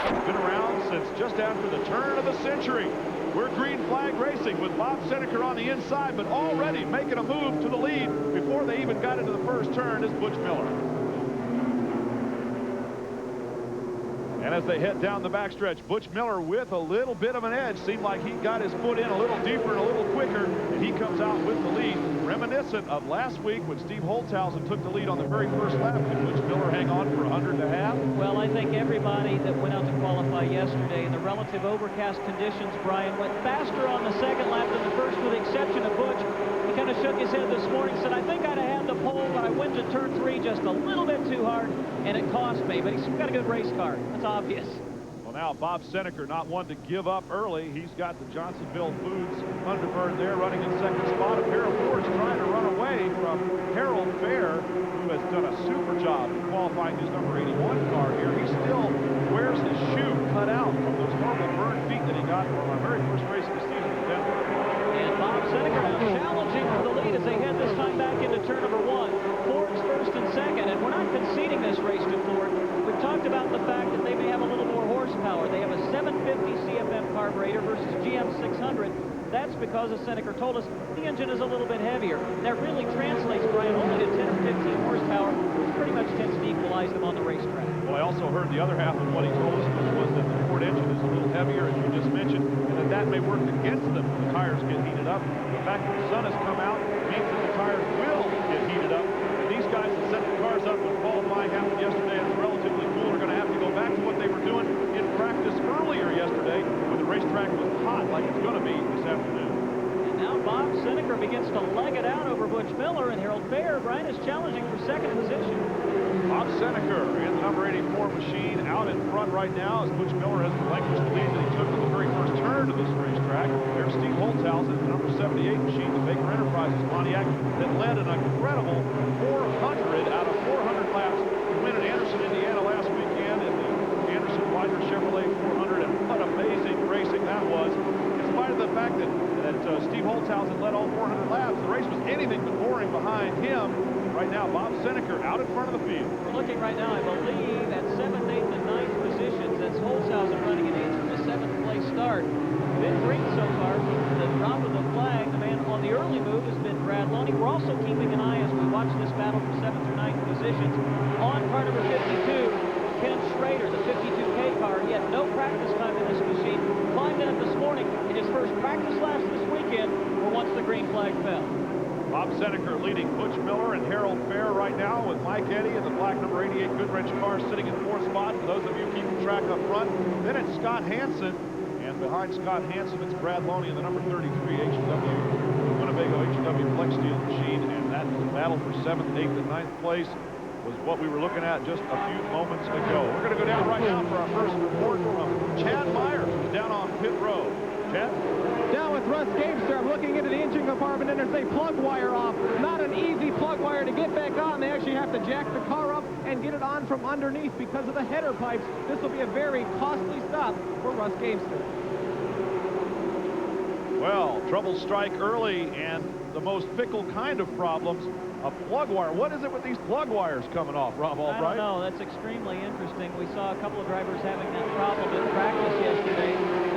It's been around since just after the turn of the century. We're green flag racing with Bob Seneker on the inside, but already making a move to the lead before they even got into the first turn is Butch Miller. And as they head down the backstretch, Butch Miller with a little bit of an edge. Seemed like he got his foot in a little deeper and a little quicker, and he comes out with the lead. Reminiscent of last week when Steve Holtzhausen took the lead on the very first lap. Did Butch Miller hang on for 100.5? Well, I think everybody that went out to qualify yesterday in the relative overcast conditions, Brian, went faster on the second lap than the first, with the exception of Butch. He kind of shook his head this morning, said, I think I'd have had the pole, but I went to turn 3 just a little bit too hard, and it cost me. But he's got a good race car. That's obvious. Well, now Bob Seneker not one to give up early. He's got the Johnsonville Foods Thunderbird there running in second spot. A pair of Fords trying to run away from Harold Fair, who has done a super job in qualifying his number 81 car here. He still wears his shoe cut out from those horrible burned feet that he got from our very first race of the season in Denver. And Bob Seneker now challenging for the lead as they head this time back into turn number 1. Ford's first and second, and we're not conceding this race to Ford. We've talked about the fact that they may have a little more horsepower. They have a 750 CFM carburetor versus GM 600. That's because, as Seneker told us, the engine is a little bit heavier. That really translates, Brian, only to 10 or 15 horsepower, which pretty much tends to equalize them on the racetrack. Well, I also heard the other half of what he told us, which was that the Ford engine is a little heavier, as you just mentioned, and that may work against them when the tires get heated up. The fact that the sun has come out means that the tires will get heated up. And these guys that set the cars up when qualifying happened yesterday, and it's relatively cool, are going to have to go back to what they were doing in practice earlier yesterday when the racetrack was hot like it's going to be this afternoon. And now Bob Seneker begins to leg it out over Butch Miller, and Harold Fair, Brian, is challenging for second position. Bob Seneker in the number 84 machine out in front right now as Butch Miller has relinquished the lead that he took in the very first turn of this racetrack. There's Steve Holtzhausen, the number 78 machine, the Baker Enterprises Pontiac, that led an incredible 400 out of 400 laps to win at Anderson, Indiana last weekend in the Anderson Wider Chevrolet 400, and what amazing racing that was. In spite of the fact that Steve Holtzhausen led all 400 laps, the race was anything but boring behind him. Right now, Bob Seneker out in front of the field. We're looking right now, I believe, at 7th, 8th, and 9th positions. That's Holtzhausen running an 8th from a 7th place start. Been green so far from the drop of the flag. The man on the early move has been Brad Loney. We're also keeping an eye as we watch this battle for 7th or 9th positions on car number 52, Ken Schrader, the 52K car. He had no practice time in this machine. Climbed in it this morning in his first practice laps this weekend, or once the green flag fell. Bob Seneker leading Butch Miller and Harold Fair right now, with Mike Eddy in the black number 88 Goodwrench car sitting in 4th spot. For those of you keeping track up front, then it's Scott Hansen, and behind Scott Hansen it's Brad Loney in the number 33 Winnebago H&W Flex Steel machine, and that battle for 7th, 8th, and 9th place was what we were looking at just a few moments ago. We're going to go down right now for our first report from Chad Meyer, who's down on pit road. Chad? Down with Russ Gamester. I'm looking into the engine compartment, and there's a plug wire off. Not an easy plug wire to get back on. They actually have to jack the car up and get it on from underneath because of the header pipes. This will be a very costly stop for Russ Gamester. Well, troubles strike early, and the most fickle kind of problems, a plug wire. What is it with these plug wires coming off, Rob Albright? I don't know. That's extremely interesting. We saw a couple of drivers having that problem in practice yesterday.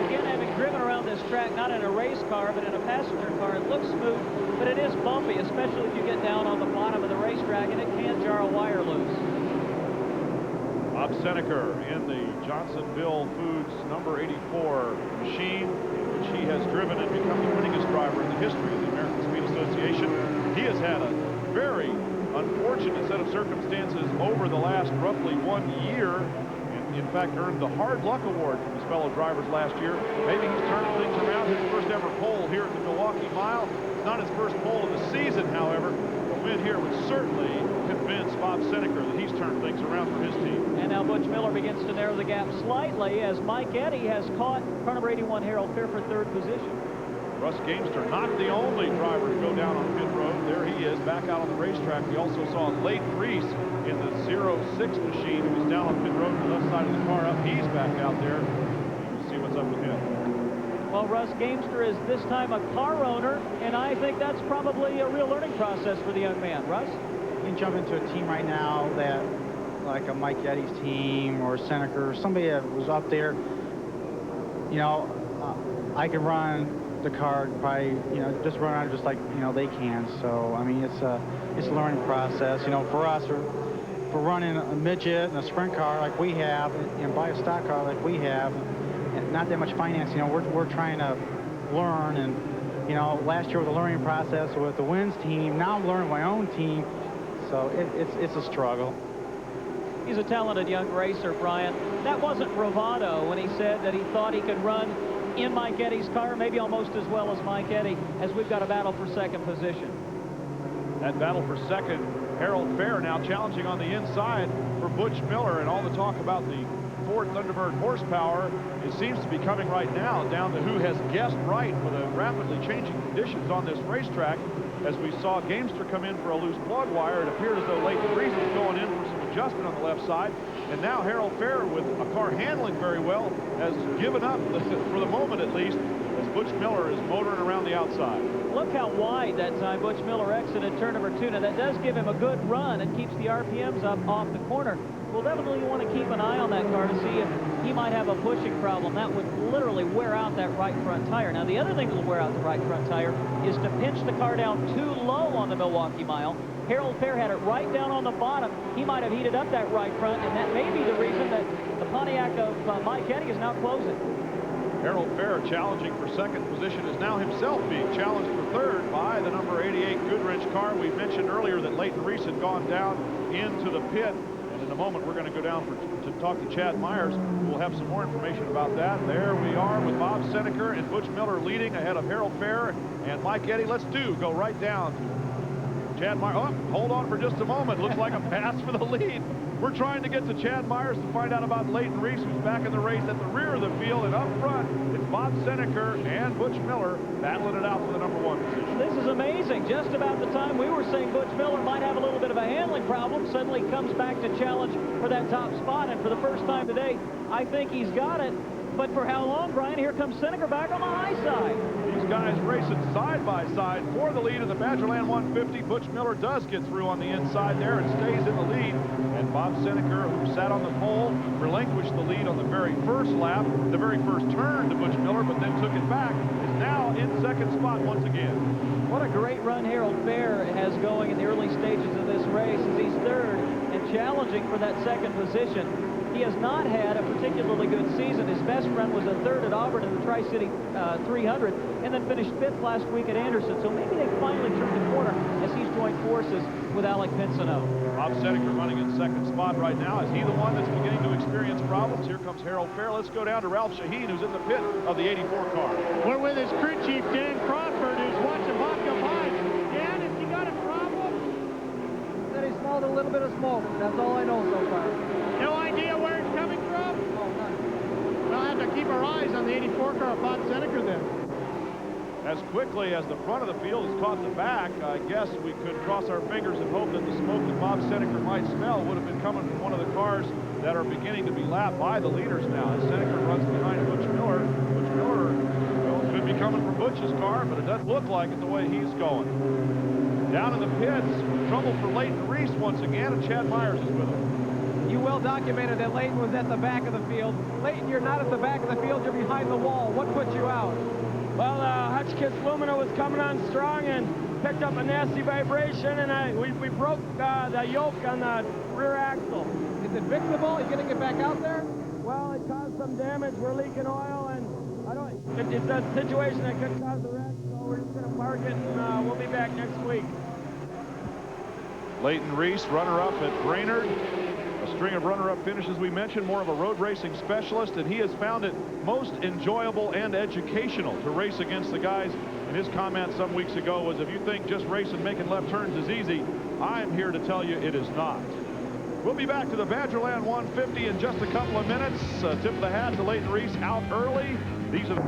Again, having driven around this track, not in a race car, but in a passenger car, it looks smooth, but it is bumpy, especially if you get down on the bottom of the racetrack, and it can jar a wire loose. Bob Seneker in the Johnsonville Foods number 84 machine, which he has driven and become the winningest driver in the history of the American Speed Association. He has had a very unfortunate set of circumstances over the last roughly 1 year, and in fact earned the Hard Luck Award from his fellow drivers last year. Maybe he's turning things around. His first ever pole here at the Milwaukee Mile. It's not his first pole of the season, however. A win here would certainly convince Bob Seneker that he's turned things around for his team. And now Butch Miller begins to narrow the gap slightly as Mike Eddy has caught car number 81 Harold Fair for 3rd position. Russ Gamester, not the only driver to go down on pit road. There he is, back out on the racetrack. We also saw Leighton Reese in the 06 machine, who was down on pit road on the left side of the car up. He's back out there. We'll see what's up with him. Well, Russ Gamester is this time a car owner, and I think that's probably a real learning process for the young man. Russ? You can jump into a team right now that like a Mike Getty's team or Seneca or somebody that was up there, you know, I can run the car probably, you know, just run around just like, you know, they can. So, I mean, it's a learning process. You know, for us, for running a midget and a sprint car like we have and buy a stock car like we have, and not that much financing, you know, we're trying to learn. And, you know, last year was a learning process with the Wins team. Now I'm learning my own team. So it's a struggle. He's a talented young racer, Brian. That wasn't bravado when he said that he thought he could run in Mike Eddy's car, maybe almost as well as Mike Eddy, as we've got a battle for second position. That battle for second, Harold Fair now challenging on the inside for Butch Miller, and all the talk about the Ford Thunderbird horsepower, it seems to be coming right now down to who has guessed right for the rapidly changing conditions on this racetrack. As we saw Gamester come in for a loose plug wire, it appeared as though Leighton Reese was going in for some adjustment on the left side. And now Harold Fair, with a car handling very well, has given up, for the moment at least, as Butch Miller is motoring around the outside. Look how wide that time Butch Miller exited turn number 2. Now that does give him a good run and keeps the RPMs up off the corner. We'll definitely want to keep an eye on that car to see if he might have a bushing problem. That would literally wear out that right front tire. Now the other thing that will wear out the right front tire is to pinch the car down too low on the Milwaukee Mile. Harold Fair had it right down on the bottom. He might have heated up that right front, and that may be the reason that the Pontiac of Mike Eddy is now closing. Harold Fair, challenging for second position, is now himself being challenged for third by the number 88 Goodrich car. We mentioned earlier that Leighton Reese had gone down into the pit. And in a moment, we're going to go down to talk to Chad Myers. We'll have some more information about that. There we are with Bob Seneca and Butch Miller leading ahead of Harold Fair and Mike Eddy. Let's go right down to Chad Myers. Oh, hold on for just a moment. Looks like a pass for the lead. We're trying to get to Chad Myers to find out about Leighton Reese, who's back in the race at the rear of the field. And up front, it's Bob Seneca and Butch Miller battling it out for the number 1 position. This is amazing. Just about the time we were saying Butch Miller might have a little bit of a handling problem, suddenly comes back to challenge for that top spot. And for the first time today, I think he's got it. But for how long, Brian? Here comes Seneca back on the high side. These guys racing side by side for the lead in the Badgerland 150. Butch Miller does get through on the inside there and stays in the lead. And Bob Seneca, who sat on the pole, relinquished the lead on the very first lap, the very first turn to Butch Miller, but then took it back, is now in second spot once again. What a great run Harold Fair has going in the early stages of this race as he's third and challenging for that second position. He has not had a particularly good season. His best run was a third at Auburn in the Tri-City 300, and then finished 5th last week at Anderson. So maybe they finally turned the corner as he's joined forces with Alec Pinsonneau. Bob Seneca running in second spot right now. Is he the one that's beginning to experience problems? Here comes Harold Fair. Let's go down to Ralph Shaheen, who's in the pit of the 84 car. We're with his crew chief, Dan Crawford, who's watching Bob go by. Dan, has he got a problem? That he smelled a little bit of smoke. That's all I know so far. No idea where it's coming from? Oh, none. We'll have to keep our eyes on the 84 car of Bob Seneca then. As quickly as the front of the field has caught the back, I guess we could cross our fingers and hope that the smoke that Bob Seneca might smell would have been coming from one of the cars that are beginning to be lapped by the leaders now. As Seneca runs behind Butch Miller, could be coming from Butch's car, but it doesn't look like it the way he's going. Down in the pits, trouble for Leighton Reese once again, and Chad Myers is with him. You well documented that Leighton was at the back of the field. Leighton, you're not at the back of the field, you're behind the wall. What put you out? Well, Hutchkiss Lumina was coming on strong and picked up a nasty vibration, and we broke the yoke on the rear axle. Is it fixable? Are you going to get back out there? Well, it caused some damage. We're leaking oil, and it's a situation that could cause a wreck, so we're just going to park it, and we'll be back next week. Leighton Reese, runner-up at Brainerd. A string of runner-up finishes, we mentioned, more of a road racing specialist, and he has found it most enjoyable and educational to race against the guys. And his comment some weeks ago was, if you think just racing making left turns is easy, I'm here to tell you it is not. We'll be back to the Badgerland 150 in just a couple of minutes. Tip of the hat to Leighton Reese out early. These are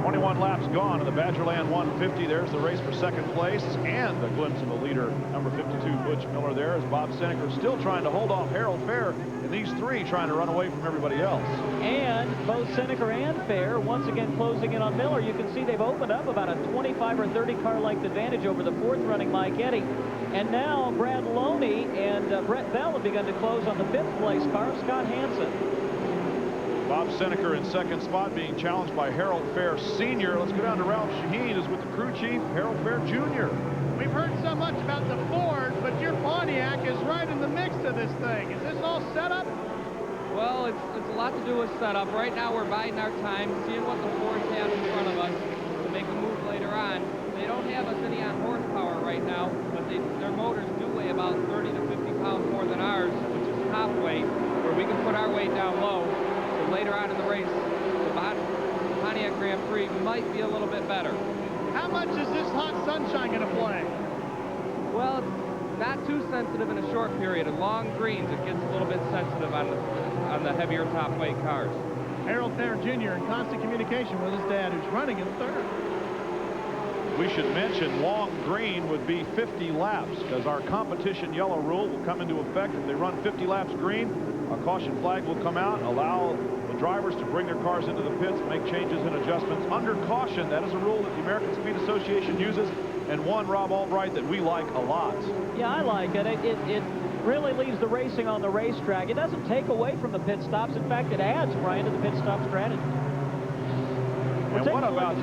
21 laps gone in the Badgerland 150. There's the race for second place and a glimpse of the leader, number 52, Butch Miller there, as Bob Seneker still trying to hold off Harold Fair, and these three trying to run away from everybody else. And both Seneker and Fair once again closing in on Miller. You can see they've opened up about a 25 or 30 car length advantage over the fourth running Mike Eddy. And now Brad Loney and Brett Bell have begun to close on the fifth place car, Scott Hansen. Bob Seneker in second spot, being challenged by Harold Fair Sr. Let's go down to Ralph Shaheen, who's with the crew chief, Harold Fair Jr. We've heard so much about the Ford, but your Pontiac is right in the mix of this thing. Is this all set up? Well, it's a lot to do with setup. Right now we're biding our time, seeing what the Fords have in front of us to make a move later on. They don't have us any on horsepower right now, but their motors do weigh about 30 to 50 pounds more than ours, which is top weight, where we can put our weight down low. So later on in the race, the Pontiac Grand Prix might be a little bit better. How much is this hot sunshine going to play? Well, it's not too sensitive in a short period. In long greens, it gets a little bit sensitive on the heavier top weight cars. Harold Fair Jr. in constant communication with his dad, who's running in third. We should mention long green would be 50 laps, because our competition yellow rule will come into effect if they run 50 laps green. A caution flag will come out, allow the drivers to bring their cars into the pits, make changes and adjustments under caution. That is a rule that the American Speed Association uses, and one, Rob Albright, that we like a lot. Yeah, I like it. It really leaves the racing on the racetrack. It doesn't take away from the pit stops. In fact, it adds, Brian, to the pit stop strategy. And what about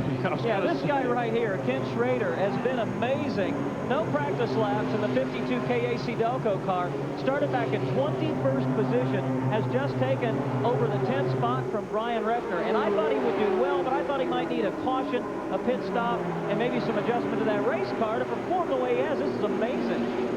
this guy right here, Ken Schrader, has been amazing. No practice laps in the 52K AC-Delco car. Started back in 21st position, has just taken over the 10th spot from Brian Refner. And I thought he would do well, but I thought he might need a caution, a pit stop, and maybe some adjustment to that race car to perform the way he has. This is amazing.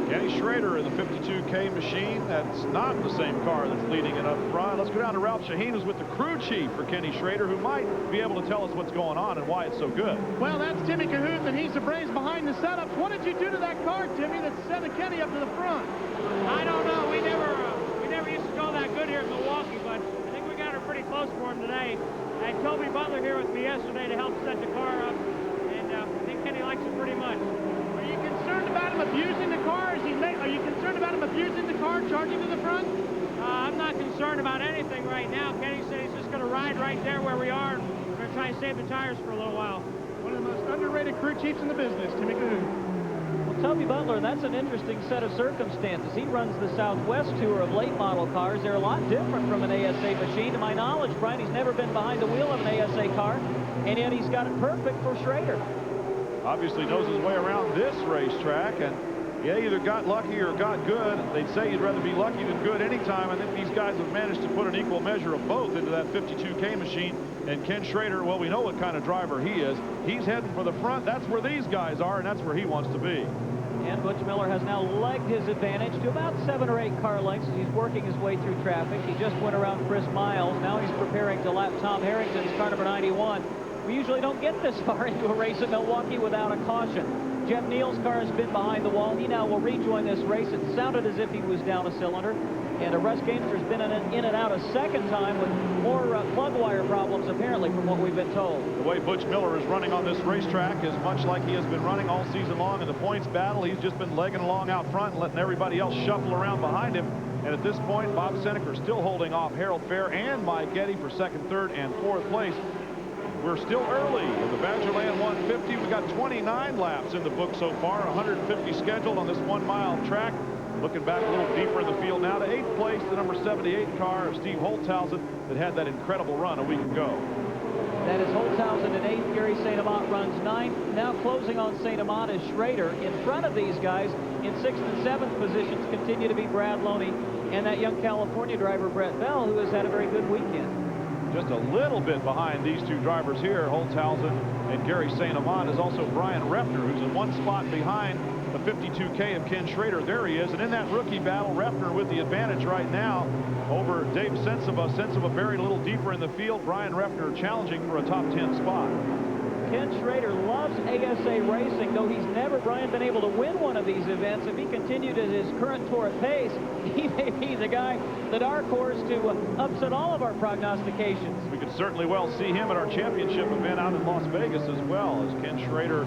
Kenny Schrader in the 52K machine. That's not the same car that's leading it up front. Let's go down to Ralph Shaheen, who's with the crew chief for Kenny Schrader, who might be able to tell us what's going on and why it's so good. Well, that's Timmy Cahoots, and he's the brains behind the setups. What did you do to that car, Timmy, that's sending Kenny up to the front? I don't know. We never used to go that good here in Milwaukee, but I think we got her pretty close for him today. I had Toby Butler here with me yesterday to help set the car up, and I think Kenny likes it pretty much. Are you concerned about him abusing the car? Are you concerned about him abusing the car, charging to the front? I'm not concerned about anything right now. Kenny said he's just going to ride right there where we are, and we're going to try and save the tires for a little while. One of the most underrated crew chiefs in the business, Timmy Cahoots. Well, Toby Butler, that's an interesting set of circumstances. He runs the Southwest tour of late model cars. They're a lot different from an ASA machine. To my knowledge, Brian, he's never been behind the wheel of an ASA car, and yet he's got it perfect for Schrader. Obviously knows his way around this racetrack, and yeah, either got lucky or got good. They'd say you'd rather be lucky than good anytime. I think these guys have managed to put an equal measure of both into that 52K machine. And Ken Schrader, well, we know what kind of driver he is. He's heading for the front. That's where these guys are, and that's where he wants to be. And Butch Miller has now legged his advantage to about 7 or 8 car lengths as he's working his way through traffic. He just went around Chris Miles. Now he's preparing to lap Tom Harrington's car number 91. We usually don't get this far into a race at Milwaukee without a caution. Jeff Neal's car has been behind the wall. He now will rejoin this race. It sounded as if he was down a cylinder. And Russ Gainster's been in and out a second time with more plug wire problems, apparently, from what we've been told. The way Butch Miller is running on this racetrack is much like he has been running all season long in the points battle. He's just been legging along out front and letting everybody else shuffle around behind him. And at this point, Bob Seneker still holding off Harold Fair and Mike Eddy for second, third, and fourth place. We're still early in the Badgerland 150. We got 29 laps in the book so far, 150 scheduled on this 1 mile track. Looking back a little deeper in the field now to 8th place, the number 78 car of Steve Holtzhausen that had that incredible run a week ago. That is Holtzhausen in 8th. Gary St. Amant runs 9th. Now closing on St. Amant is Schrader. In front of these guys in 6th and 7th positions continue to be Brad Loney and that young California driver Brett Bell, who has had a very good weekend. Just a little bit behind these two drivers here, Holtzhausen and Gary St. Amant, is also Brian Refner, who's in 1 spot behind the 52K of Ken Schrader. There he is. And in that rookie battle, Refner with the advantage right now over Dave Sensiva. Sensiva buried a little deeper in the field. Brian Refner challenging for a top 10 spot. Ken Schrader loves ASA racing, though he's never, Brian, been able to win one of these events. If he continued at his current torrid pace, he may be the guy, the dark horse, to upset all of our prognostications. We could certainly well see him at our championship event out in Las Vegas as well, as Ken Schrader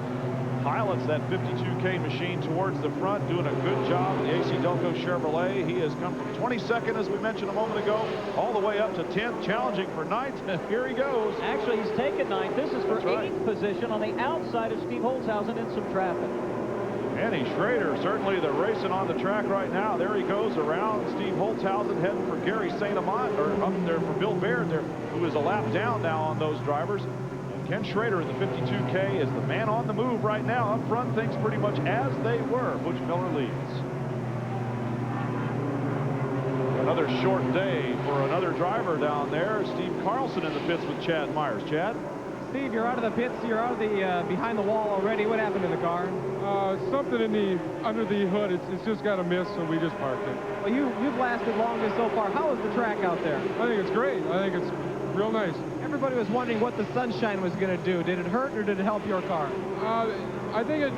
pilots that 52K machine towards the front, doing a good job. The AC-Delco Chevrolet, he has come from 22nd, as we mentioned a moment ago, all the way up to 10th, challenging for 9th. Here he goes. Actually, he's taken 9th. This is for That's right. 8th position on the outside of Steve Holzhausen in some traffic. Manny Schrader, certainly the racing on the track right now. There he goes around Steve Holzhausen, heading for Gary St. Amant, or up there for Bill Baird there, who is a lap down now on those drivers. Ken Schrader in the 52K is the man on the move right now. Up front, things pretty much as they were. Butch Miller leads. Another short day for another driver down there. Steve Carlson in the pits with Chad Myers. Chad? Steve, you're out of the pits. You're out of the behind the wall already. What happened to the car? Something in the under the hood. It's just got a miss, so we just parked it. Well, you've lasted longest so far. How is the track out there? I think it's great. I think it's real nice. Everybody was wondering what the sunshine was going to do. Did it hurt or did it help your car? I think it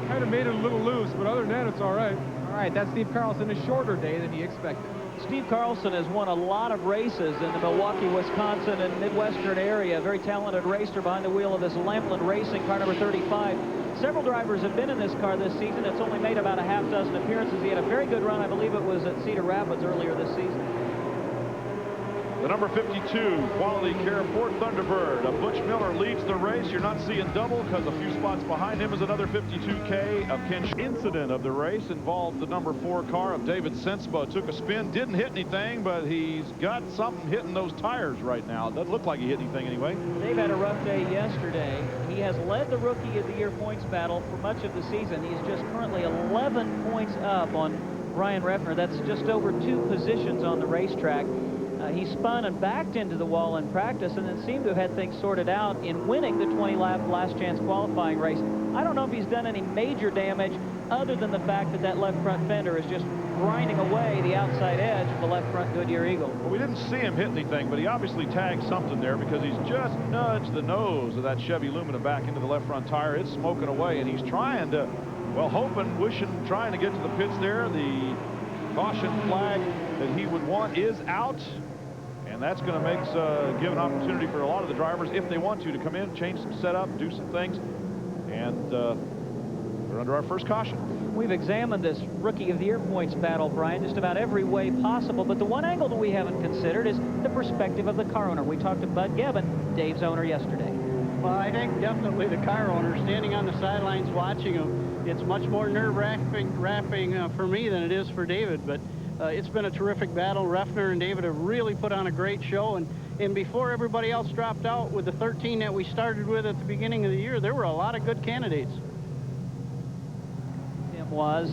kind of made it a little loose, but other than that, it's all right. All right, that's Steve Carlson, a shorter day than he expected. Steve Carlson has won a lot of races in the Milwaukee, Wisconsin, and Midwestern area. A very talented racer behind the wheel of this Lampland Racing car number 35. Several drivers have been in this car this season. It's only made about a half dozen appearances. He had a very good run. I believe it was at Cedar Rapids earlier this season. The number 52 Quality Care Ford Thunderbird. Butch Miller leads the race. You're not seeing double because a few spots behind him is another 52K of Ken. Incident of the race involved the number 4 car of David Sensiba. Took a spin, didn't hit anything, but he's got something hitting those tires right now. It doesn't look like he hit anything anyway. Dave had a rough day yesterday. He has led the Rookie of the Year points battle for much of the season. He's just currently 11 points up on Brian Reffner. That's just over 2 positions on the racetrack. He spun and backed into the wall in practice and then seemed to have had things sorted out in winning the 20-lap last chance qualifying race. I don't know if he's done any major damage other than the fact that that left front fender is just grinding away the outside edge of the left front Goodyear Eagle. Well, we didn't see him hit anything, but he obviously tagged something there because he's just nudged the nose of that Chevy Lumina back into the left front tire. It's smoking away, and he's trying to, well, hoping, wishing, trying to get to the pits there. The caution flag that he would want is out. And that's going to give an opportunity for a lot of the drivers, if they want to come in, change some setup, do some things. And we're under our first caution. We've examined this Rookie of the Year points battle, Brian, just about every way possible. But the one angle that we haven't considered is the perspective of the car owner. We talked to Bud Gibbon, Dave's owner, yesterday. Well, I think definitely the car owner, standing on the sidelines watching him, it's much more nerve-wracking for me than it is for David. But it's been a terrific battle. Reffner and David have really put on a great show. And before everybody else dropped out with the 13 that we started with at the beginning of the year, there were a lot of good candidates. Tim was,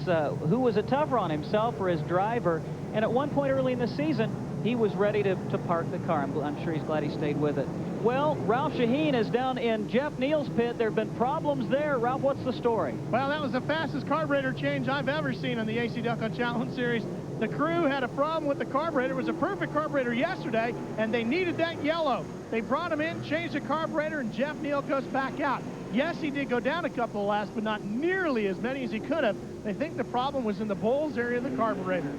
who was a tougher on himself or his driver. And at one point early in the season, he was ready to park the car. I'm sure he's glad he stayed with it. Well, Ralph Shaheen is down in Jeff Neal's pit. There have been problems there. Ralph, what's the story? Well, that was the fastest carburetor change I've ever seen on the AC-Delco Challenge Series. The crew had a problem with the carburetor. It was a perfect carburetor yesterday, and they needed that yellow. They brought him in, changed the carburetor, and Jeff Neal goes back out. Yes, he did go down a couple of laps, but not nearly as many as he could have. They think the problem was in the bowls area of the carburetor.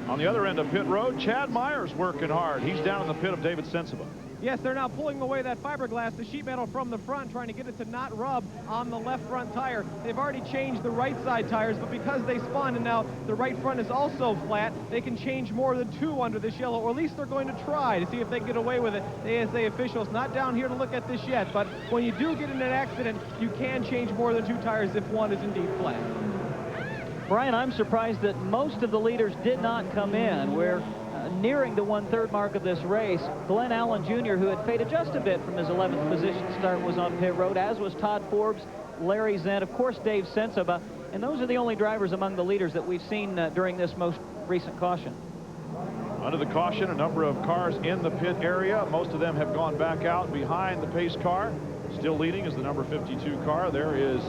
On the other end of pit road, Chad Myers working hard. He's down in the pit of David Sensiba. Yes, they're now pulling away that fiberglass, the sheet metal from the front, trying to get it to not rub on the left front tire. They've already changed the right side tires, but because they spun and now the right front is also flat, they can change more than 2 under this yellow, or at least they're going to try to see if they can get away with it. The ASA officials not down here to look at this yet, but when you do get in an accident, you can change more than 2 tires if one is indeed flat. Brian, I'm surprised that most of the leaders did not come in. We're nearing the 1/3 mark of this race. Glenn Allen Jr., who had faded just a bit from his 11th position start, was on pit road, as was Todd Forbes, Larry Zent, of course Dave Sensiba, and those are the only drivers among the leaders that we've seen during this most recent caution. Under the caution, a number of cars in the pit area. Most of them have gone back out behind the pace car. Still leading is the number 52 car. There is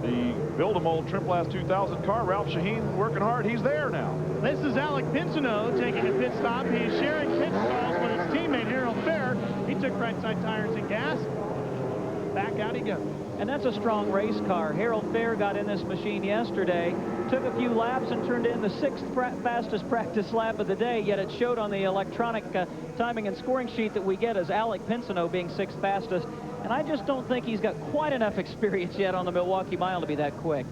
the Build-A-Mold Trimplast 2000 car. Ralph Shaheen working hard. He's there now. This is Alec Pinsino taking a pit stop. He's sharing pit stalls with his teammate Harold Fair. He took right side tires and gas. back out he goes. And that's a strong race car. Harold Fair got in this machine yesterday, took a few laps and turned in the 6th fastest practice lap of the day, yet it showed on the electronic timing and scoring sheet that we get as Alec Pinsino being 6th fastest. And I just don't think he's got quite enough experience yet on the Milwaukee Mile to be that quick.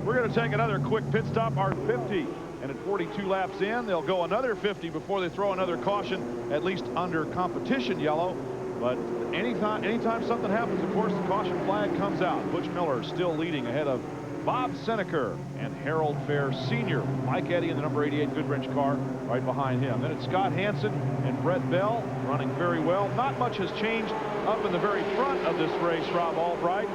We're going to take another quick pit stop, our 50. And at 42 laps in, they'll go another 50 before they throw another caution, at least under competition yellow. But anytime something happens, of course, the caution flag comes out. Butch Miller still leading ahead of Bob Seneker and Harold Fair Sr. Mike Eddy in the number 88 Goodwrench car right behind him. Then it's Scott Hansen and Brett Bell running very well. Not much has changed up in the very front of this race, Rob Albright.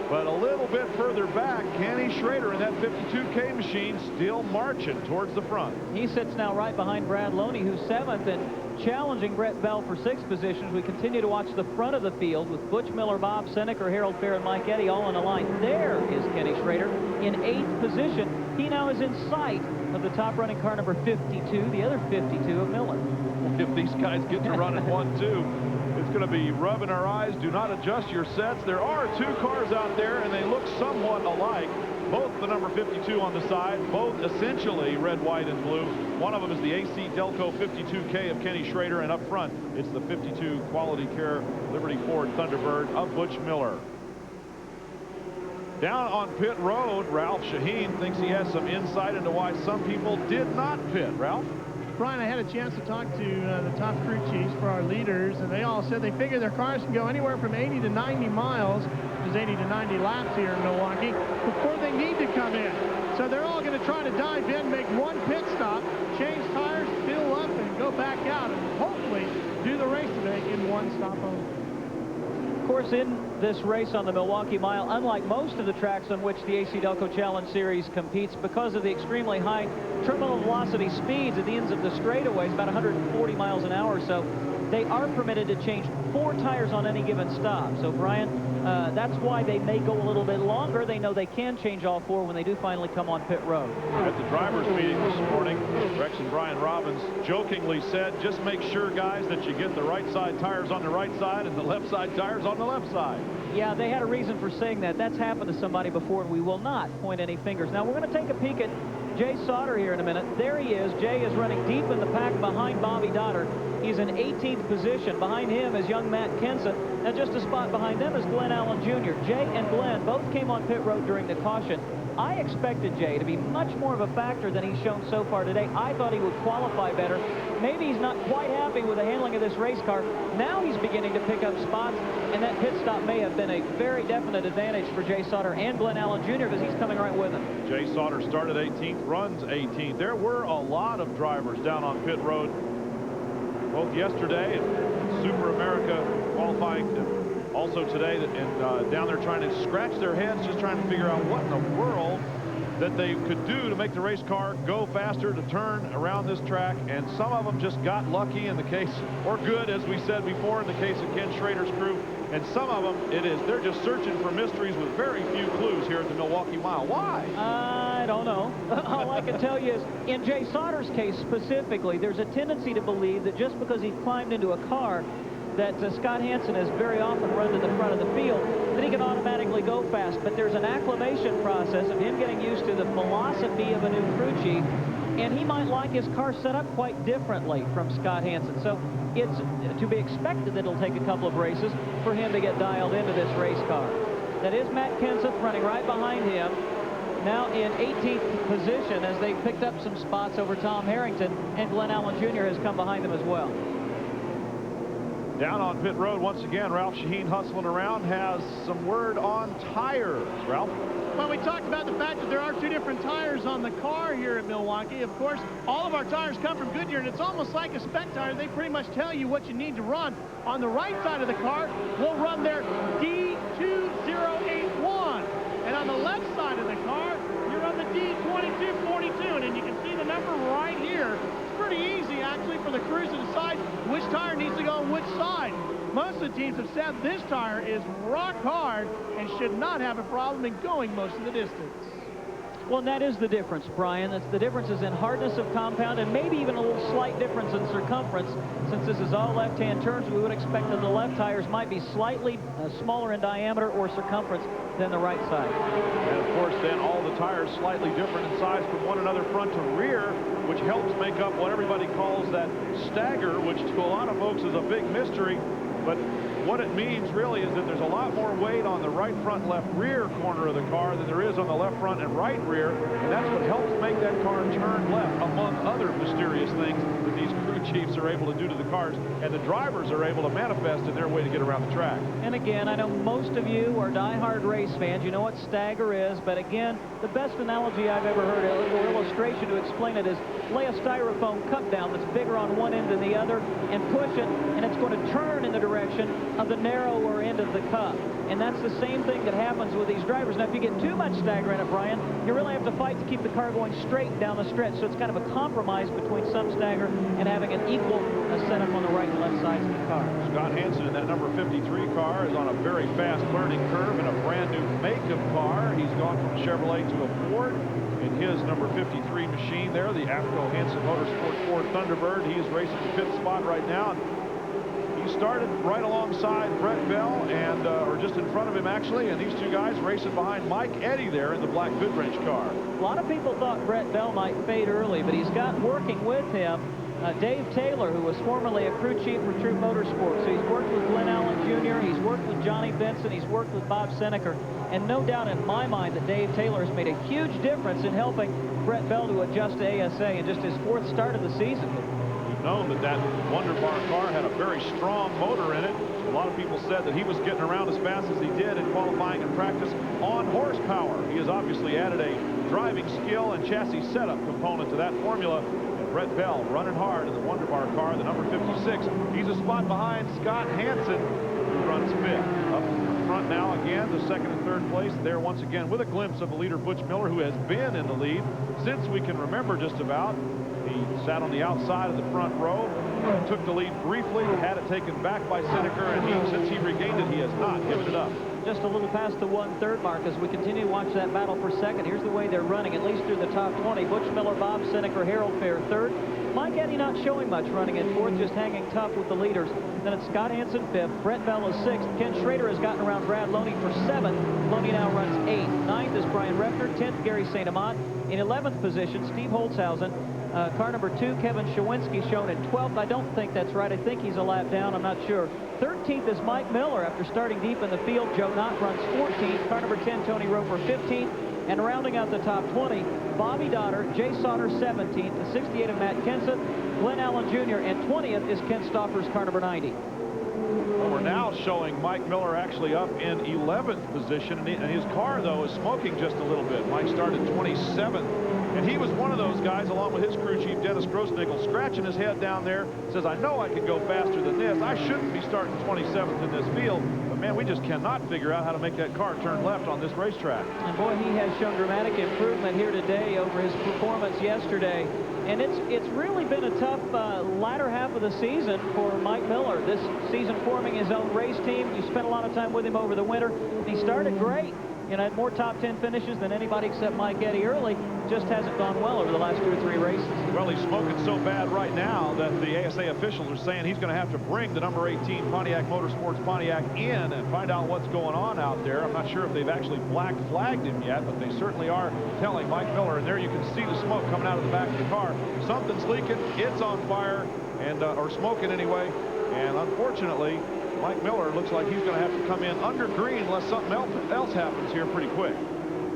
But a little bit further back, Kenny Schrader in that 52K machine still marching towards the front. He sits now right behind Brad Loney, who's 7th, and challenging Brett Bell for 6th positions. We continue to watch the front of the field with Butch Miller, Bob Seneker, Harold Fair, and Mike Eddy all on the line. There is Kenny Schrader in 8th position. He now is in sight of the top running car number 52, the other 52 of Miller. If these guys get to run in 1-2, it's going to be rubbing our eyes. Do not adjust your sets. There are 2 cars out there, and they look somewhat alike. Both the number 52 on the side, both essentially red, white, and blue. One of them is the AC-Delco 52K of Kenny Schrader, and up front, it's the 52 Quality Care Liberty Ford Thunderbird of Butch Miller. Down on pit road, Ralph Shaheen thinks he has some insight into why some people did not pit. Ralph? Brian, I had a chance to talk to the top crew chiefs for our leaders, and they all said they figure their cars can go anywhere from 80 to 90 miles, which is 80 to 90 laps here in Milwaukee, before they need to come in. So they're all going to try to dive in, make one pit stop, change tires, fill up, and go back out, and hopefully do the race today in one stop only. Of course, in this race on the Milwaukee Mile, unlike most of the tracks on which the AC-Delco Challenge Series competes, because of the extremely high terminal velocity speeds at the ends of the straightaways, about 140 miles an hour or so, they are permitted to change 4 tires on any given stop. So, Brian, that's why they may go a little bit longer. They know they can change all 4 when they do finally come on pit road. At the drivers' meeting this morning, Rex and Brian Robbins jokingly said, just make sure, guys, that you get the right side tires on the right side and the left side tires on the left side. Yeah, they had a reason for saying that. That's happened to somebody before, and we will not point any fingers. Now, we're going to take a peek at Jay Sauter here in a minute. There he is. Jay is running deep in the pack behind Bobby Dotter. He's in 18th position. Behind him is young Matt Kenson. And just a spot behind them is Glenn Allen Jr. Jay and Glenn both came on pit road during the caution. I expected Jay to be much more of a factor than he's shown so far today. I thought he would qualify better. Maybe he's not quite happy with the handling of this race car. Now he's beginning to pick up spots, and that pit stop may have been a very definite advantage for Jay Sauter and Glenn Allen Jr. because he's coming right with him. Jay Sauter started 18th, runs 18th. There were a lot of drivers down on pit road, both yesterday and Super America qualifying. Also today, and down there trying to scratch their heads, just trying to figure out what in the world that they could do to make the race car go faster, to turn around this track. And some of them just got lucky in the case, or good, as we said before, in the case of Ken Schrader's crew. And some of them, they're just searching for mysteries with very few clues here at the Milwaukee Mile. Why? I don't know. All I can tell you is, in Jay Sauter's case specifically, there's a tendency to believe that just because he climbed into a car that Scott Hansen has very often run to the front of the field, that he can automatically go fast. But there's an acclimation process of him getting used to the philosophy of a new crew chief, and he might like his car set up quite differently from Scott Hansen. So it's to be expected that it'll take a couple of races for him to get dialed into this race car. That is Matt Kenseth running right behind him, now in 18th position as they picked up some spots over Tom Harrington, and Glenn Allen Jr. has come behind them as well. Down on pit road once again, Ralph Shaheen hustling around, has some word on tires. Ralph? Well, we talked about the fact that there are 2 different tires on the car here at Milwaukee. Of course, all of our tires come from Goodyear, and it's almost like a spec tire. They pretty much tell you what you need to run. On the right side of the car, we'll run their D2081. And on the left side of the car, you run the D2242. And then you can see the number right here. It's pretty easy, actually, for the crews to decide which tire needs to go on which side. Most of the teams have said this tire is rock hard and should not have a problem in going most of the distance. Well, and that is the difference, Brian. The difference is in hardness of compound and maybe even a little slight difference in circumference. Since this is all left-hand turns, we would expect that the left tires might be slightly smaller in diameter or circumference than the right side. And of course, then all the tires slightly different in size from one another front to rear, which helps make up what everybody calls that stagger, which to a lot of folks is a big mystery. But what it means really is that there's a lot more weight on the right front, left rear corner of the car than there is on the left front and right rear, and that's what helps make that car turn left, among other mysterious things that these crew chiefs are able to do to the cars, and the drivers are able to manifest in their way to get around the track. And again, I know most of you are die-hard race fans. You know what stagger is, but again, the best analogy I've ever heard, or illustration to explain it, is lay a styrofoam cup down that's bigger on one end than the other and push it, and it's going to turn in the direction of the narrower end of the cup. And that's the same thing that happens with these drivers. Now, if you get too much stagger in it, Brian, you really have to fight to keep the car going straight down the stretch. So it's kind of a compromise between some stagger and having an equal setup on the right and left sides of the car. Scott Hansen in that number 53 car is on a very fast learning curve in a brand new make of car. He's gone from a Chevrolet to a Ford in his number 53 machine there, the AFCO Hansen Motorsport Ford Thunderbird. He is racing the 5th spot right now. He started right alongside Brett Bell, and or just in front of him actually, and these two guys racing behind Mike Eddy there in the black Goodwrench car. A lot of people thought Brett Bell might fade early, but he's got working with him Dave Taylor, who was formerly a crew chief for Troop Motorsports. So he's worked with Glenn Allen Jr., he's worked with Johnny Benson, he's worked with Bob Seneker, and no doubt in my mind that Dave Taylor has made a huge difference in helping Brett Bell to adjust to ASA in just his 4th start of the season. Known that Wonder Bar car had a very strong motor in it. A lot of people said that he was getting around as fast as he did in qualifying and practice on horsepower. He has obviously added a driving skill and chassis setup component to that formula. And Brett Bell running hard in the Wonder Bar car, the number 56. He's a spot behind Scott Hansen, who runs 5th. Up in front now again, the 2nd and 3rd place. There once again with a glimpse of the leader, Butch Miller, who has been in the lead since we can remember just about. He sat on the outside of the front row, took the lead briefly, had it taken back by Seneker, and since he regained it, he has not given it up. Just a little past the 1/3 mark as we continue to watch that battle for 2nd. Here's the way they're running, at least through the top 20. Butch Miller, Bob Seneker, Harold Fair 3rd. Mike Eddy not showing much running in 4th, just hanging tough with the leaders. Then it's Scott Hansen 5th, Brett Bell is 6th. Ken Schrader has gotten around Brad Loney for 7th. Loney now runs 8th. 9th is Brian Refner, 10th Gary St. Amant. In 11th position, Steve Holtzhausen. Car number 2, Kevin Shawinski, shown in 12th. I don't think that's right. I think he's a lap down. I'm not sure. 13th is Mike Miller after starting deep in the field. Joe Knott runs 14th. Car number 10, Tony Roper, 15th. And rounding out the top 20, Bobby Dotter, Jay Sauter, 17th. The 68 of Matt Kenseth, Glenn Allen Jr. And 20th is Ken Stauffer's car number 90. Well, we're now showing Mike Miller actually up in 11th position, and his car, though, is smoking just a little bit. Mike started 27th. And he was one of those guys, along with his crew chief, Dennis Grossnickel, scratching his head down there, says, I know I can go faster than this. I shouldn't be starting 27th in this field. But, man, we just cannot figure out how to make that car turn left on this racetrack. And, boy, he has shown dramatic improvement here today over his performance yesterday. And it's really been a tough latter half of the season for Mike Miller. This season forming his own race team. You spent a lot of time with him over the winter. And he started great. You know, had more top 10 finishes than anybody except Mike Eddy early. Just hasn't gone well over the last 2 or 3 races. Well, he's smoking so bad right now that the ASA officials are saying he's going to have to bring the number 18 Pontiac Motorsports Pontiac in and find out what's going on out there. I'm not sure if they've actually black flagged him yet, but they certainly are telling Mike Miller. And there you can see the smoke coming out of the back of the car. Something's leaking. It's on fire, and or smoking anyway. And unfortunately, Mike Miller looks like he's going to have to come in under green unless something else happens here pretty quick.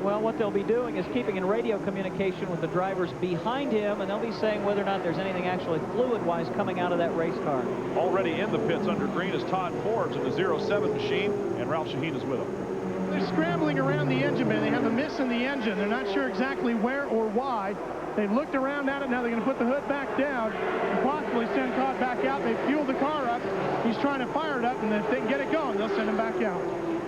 Well, what they'll be doing is keeping in radio communication with the drivers behind him, and they'll be saying whether or not there's anything actually fluid-wise coming out of that race car. Already in the pits under green is Todd Forbes in the 07 machine, and Ralph Shaheen is with him. They're scrambling around the engine bay. They have a miss in the engine. They're not sure exactly where or why. They've looked around at it. Now they're going to put the hood back down and possibly send Todd back out. They fueled the car up. He's trying to fire it up, and if they can get it going, they'll send him back out.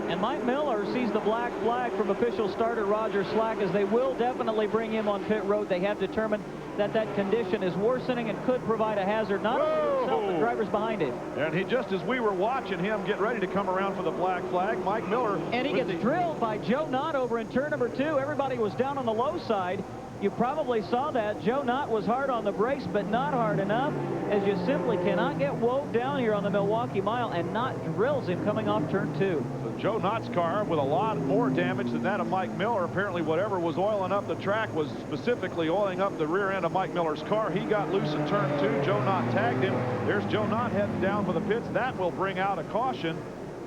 And Mike Miller sees the black flag from official starter Roger Slack, as they will definitely bring him on pit road. They have determined that that condition is worsening and could provide a hazard not only to himself but 5 drivers behind him. And he, just as we were watching him get ready to come around for the black flag, Mike Miller. And he gets drilled by Joe Knott over in turn number 2. Everybody was down on the low side. You probably saw that. Joe Knott was hard on the brakes, but not hard enough, as you simply cannot get woke down here on the Milwaukee Mile, and Knott drills him coming off turn 2. So Joe Knott's car with a lot more damage than that of Mike Miller. Apparently whatever was oiling up the track was specifically oiling up the rear end of Mike Miller's car. He got loose in turn 2. Joe Knott tagged him. There's Joe Knott heading down for the pits. That will bring out a caution,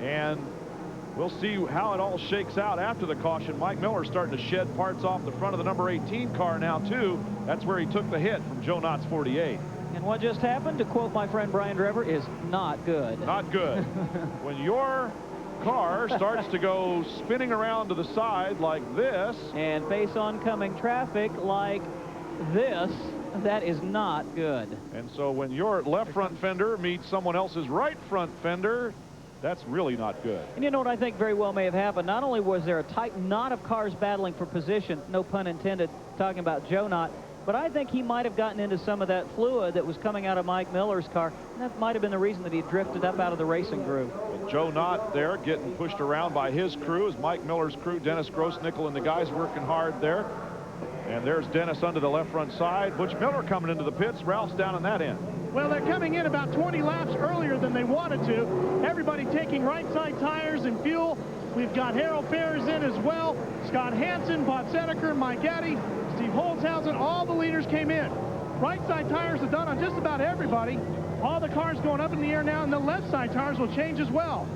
and we'll see how it all shakes out after the caution. Mike Miller starting to shed parts off the front of the number 18 car now, too. That's where he took the hit from Joe Knott's 48. And what just happened, to quote my friend Brian Drever, is not good. Not good. When your car starts to go spinning around to the side like this, and face oncoming traffic like this, that is not good. And so when your left front fender meets someone else's right front fender, that's really not good. And you know what I think very well may have happened? Not only was there a tight knot of cars battling for position, no pun intended, talking about Joe Knott, but I think he might have gotten into some of that fluid that was coming out of Mike Miller's car. And that might have been the reason that he drifted up out of the racing groove. But Joe Knott there getting pushed around by his crew, as Mike Miller's crew, Dennis Grossnickel and the guys working hard there. And there's Dennis under the left front side. Butch Miller coming into the pits. Ralph's down on that end. Well, they're coming in about 20 laps earlier than they wanted to. Everybody taking right side tires and fuel. We've got Harold Ferris in as well. Scott Hansen, Bob Seneker, Mike Eddy, Steve Holzhausen, all the leaders came in. Right side tires are done on just about everybody. All the cars going up in the air now, and the left side tires will change as well.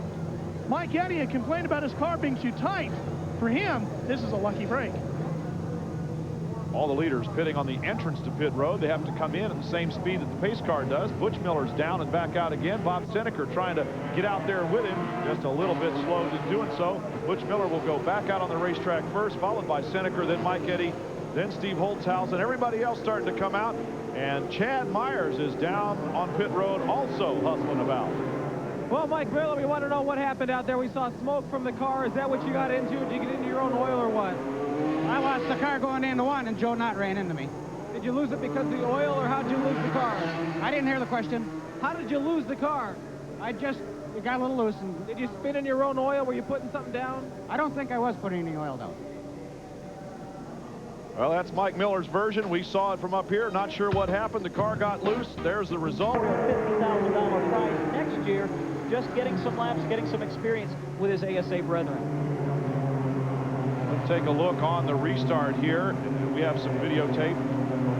Mike Eddy had complained about his car being too tight. For him, this is a lucky break. All the leaders pitting on the entrance to pit road. They have to come in at the same speed that the pace car does. Butch Miller's down and back out again. Bob Seneker trying to get out there with him, just a little bit slow in doing so. Butch Miller will go back out on the racetrack first, followed by Seneker, then Mike Eddy, then Steve Holzhausen. Everybody else starting to come out, and Chad Myers is down on pit road, also hustling about. Well, Mike Miller, we want to know what happened out there. We saw smoke from the car. Is that what you got into? Did you get into your own oil or what? I watched the car going into one, and Joe Knott ran into me. Did you lose it because of the oil, or how'd you lose the car? I didn't hear the question. How did you lose the car? It got a little loose. And Did you spin in your own oil? Were you putting something down? I don't think I was putting any oil down. Well, that's Mike Miller's version. We saw it from up here. Not sure what happened. The car got loose. There's the result. $50,000 prize next year, just getting some laps, getting some experience with his ASA brethren. Let's take a look on the restart here. We have some videotape.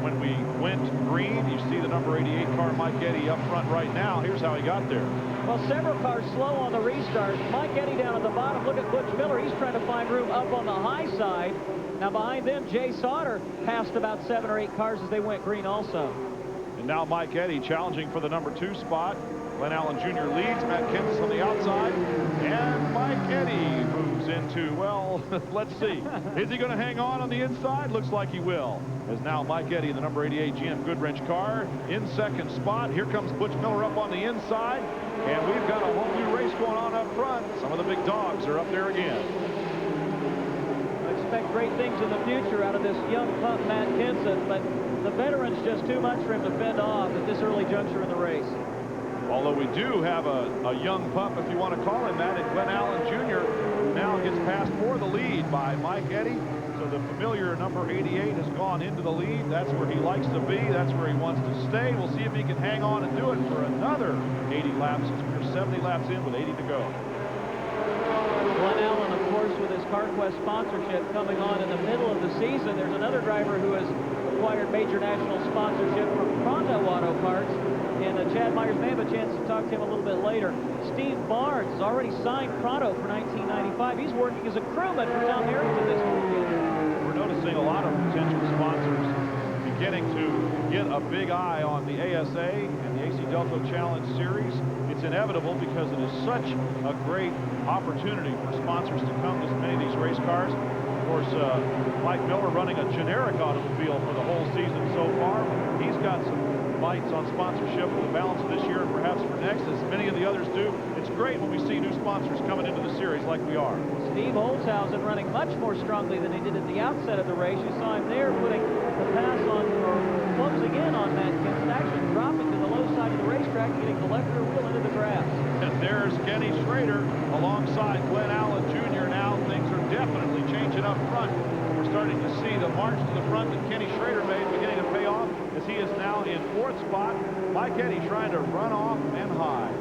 When we went green, you see the number 88 car, Mike Eddy, up front right now. Here's how he got there. Well, several cars slow on the restart. Mike Eddy down at the bottom. Look at Butch Miller. He's trying to find room up on the high side. Now behind them, Jay Sauter passed about 7 or 8 cars as they went green also. And now Mike Eddy challenging for the number 2 spot. Glenn Allen Jr. leads, Matt Kenseth on the outside, and Mike Eddy moves into, well, let's see. Is he going to hang on the inside? Looks like he will. As now Mike Eddy, the number 88 GM Goodwrench car, in second spot. Here comes Butch Miller up on the inside, and we've got a whole new race going on up front. Some of the big dogs are up there again. I expect great things in the future out of this young pup, Matt Kenseth, but the veteran's just too much for him to fend off at this early juncture in the race. Although we do have a young pup, if you want to call him that, and Glenn Allen Jr. now gets passed for the lead by Mike Eddy. So the familiar number 88 has gone into the lead. That's where he likes to be. That's where he wants to stay. We'll see if he can hang on and do it for another 80 laps. We're 70 laps in with 80 to go. Glenn Allen, of course, with his CarQuest sponsorship coming on in the middle of the season. There's another driver who has acquired major national sponsorship from Pronto Auto Parts. And Chad Myers may have a chance to talk to him a little bit later. Steve Barnes has already signed Pronto for 1995. He's working as a crewman for Tom Harrington this weekend. We're noticing a lot of potential sponsors beginning to get a big eye on the ASA and the AC-Delco Challenge Series. It's inevitable because it is such a great opportunity for sponsors to come to many of these race cars. Of course, Mike Miller running a generic automobile for the whole season so far. He's got some bites on sponsorship for the balance of this year and perhaps for next, as many of the others do. It's great when we see new sponsors coming into the series like we are. Steve Holzhausen running much more strongly than he did at the outset of the race. You saw him there putting the pass on, or closing in on Matt Kenseth, actually dropping to the low side of of the racetrack and getting the left rear wheel into the grass. And there's Kenny Schrader alongside Glenn Allen Jr. Now things are definitely changing up front. We're starting to see the march to the front that Kenny Schrader made beginning to pay off as he is now in 4th spot. Mike Eddy trying to run off and high.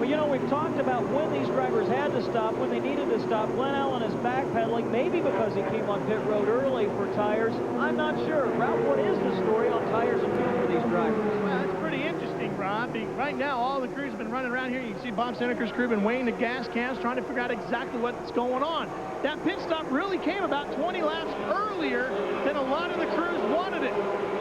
Well, you know, we've talked about when these drivers had to stop, when they needed to stop. Glenn Allen is backpedaling, maybe because he came on pit road early for tires. I'm not sure. Ralph, what is the story on tires and fuel for these drivers? Well, it's pretty interesting, Ron. Right now, all the crews have been running around here. You can see Bob Seneker's crew been weighing the gas cans, trying to figure out exactly what's going on. That pit stop really came about 20 laps earlier than a lot of the crews wanted it.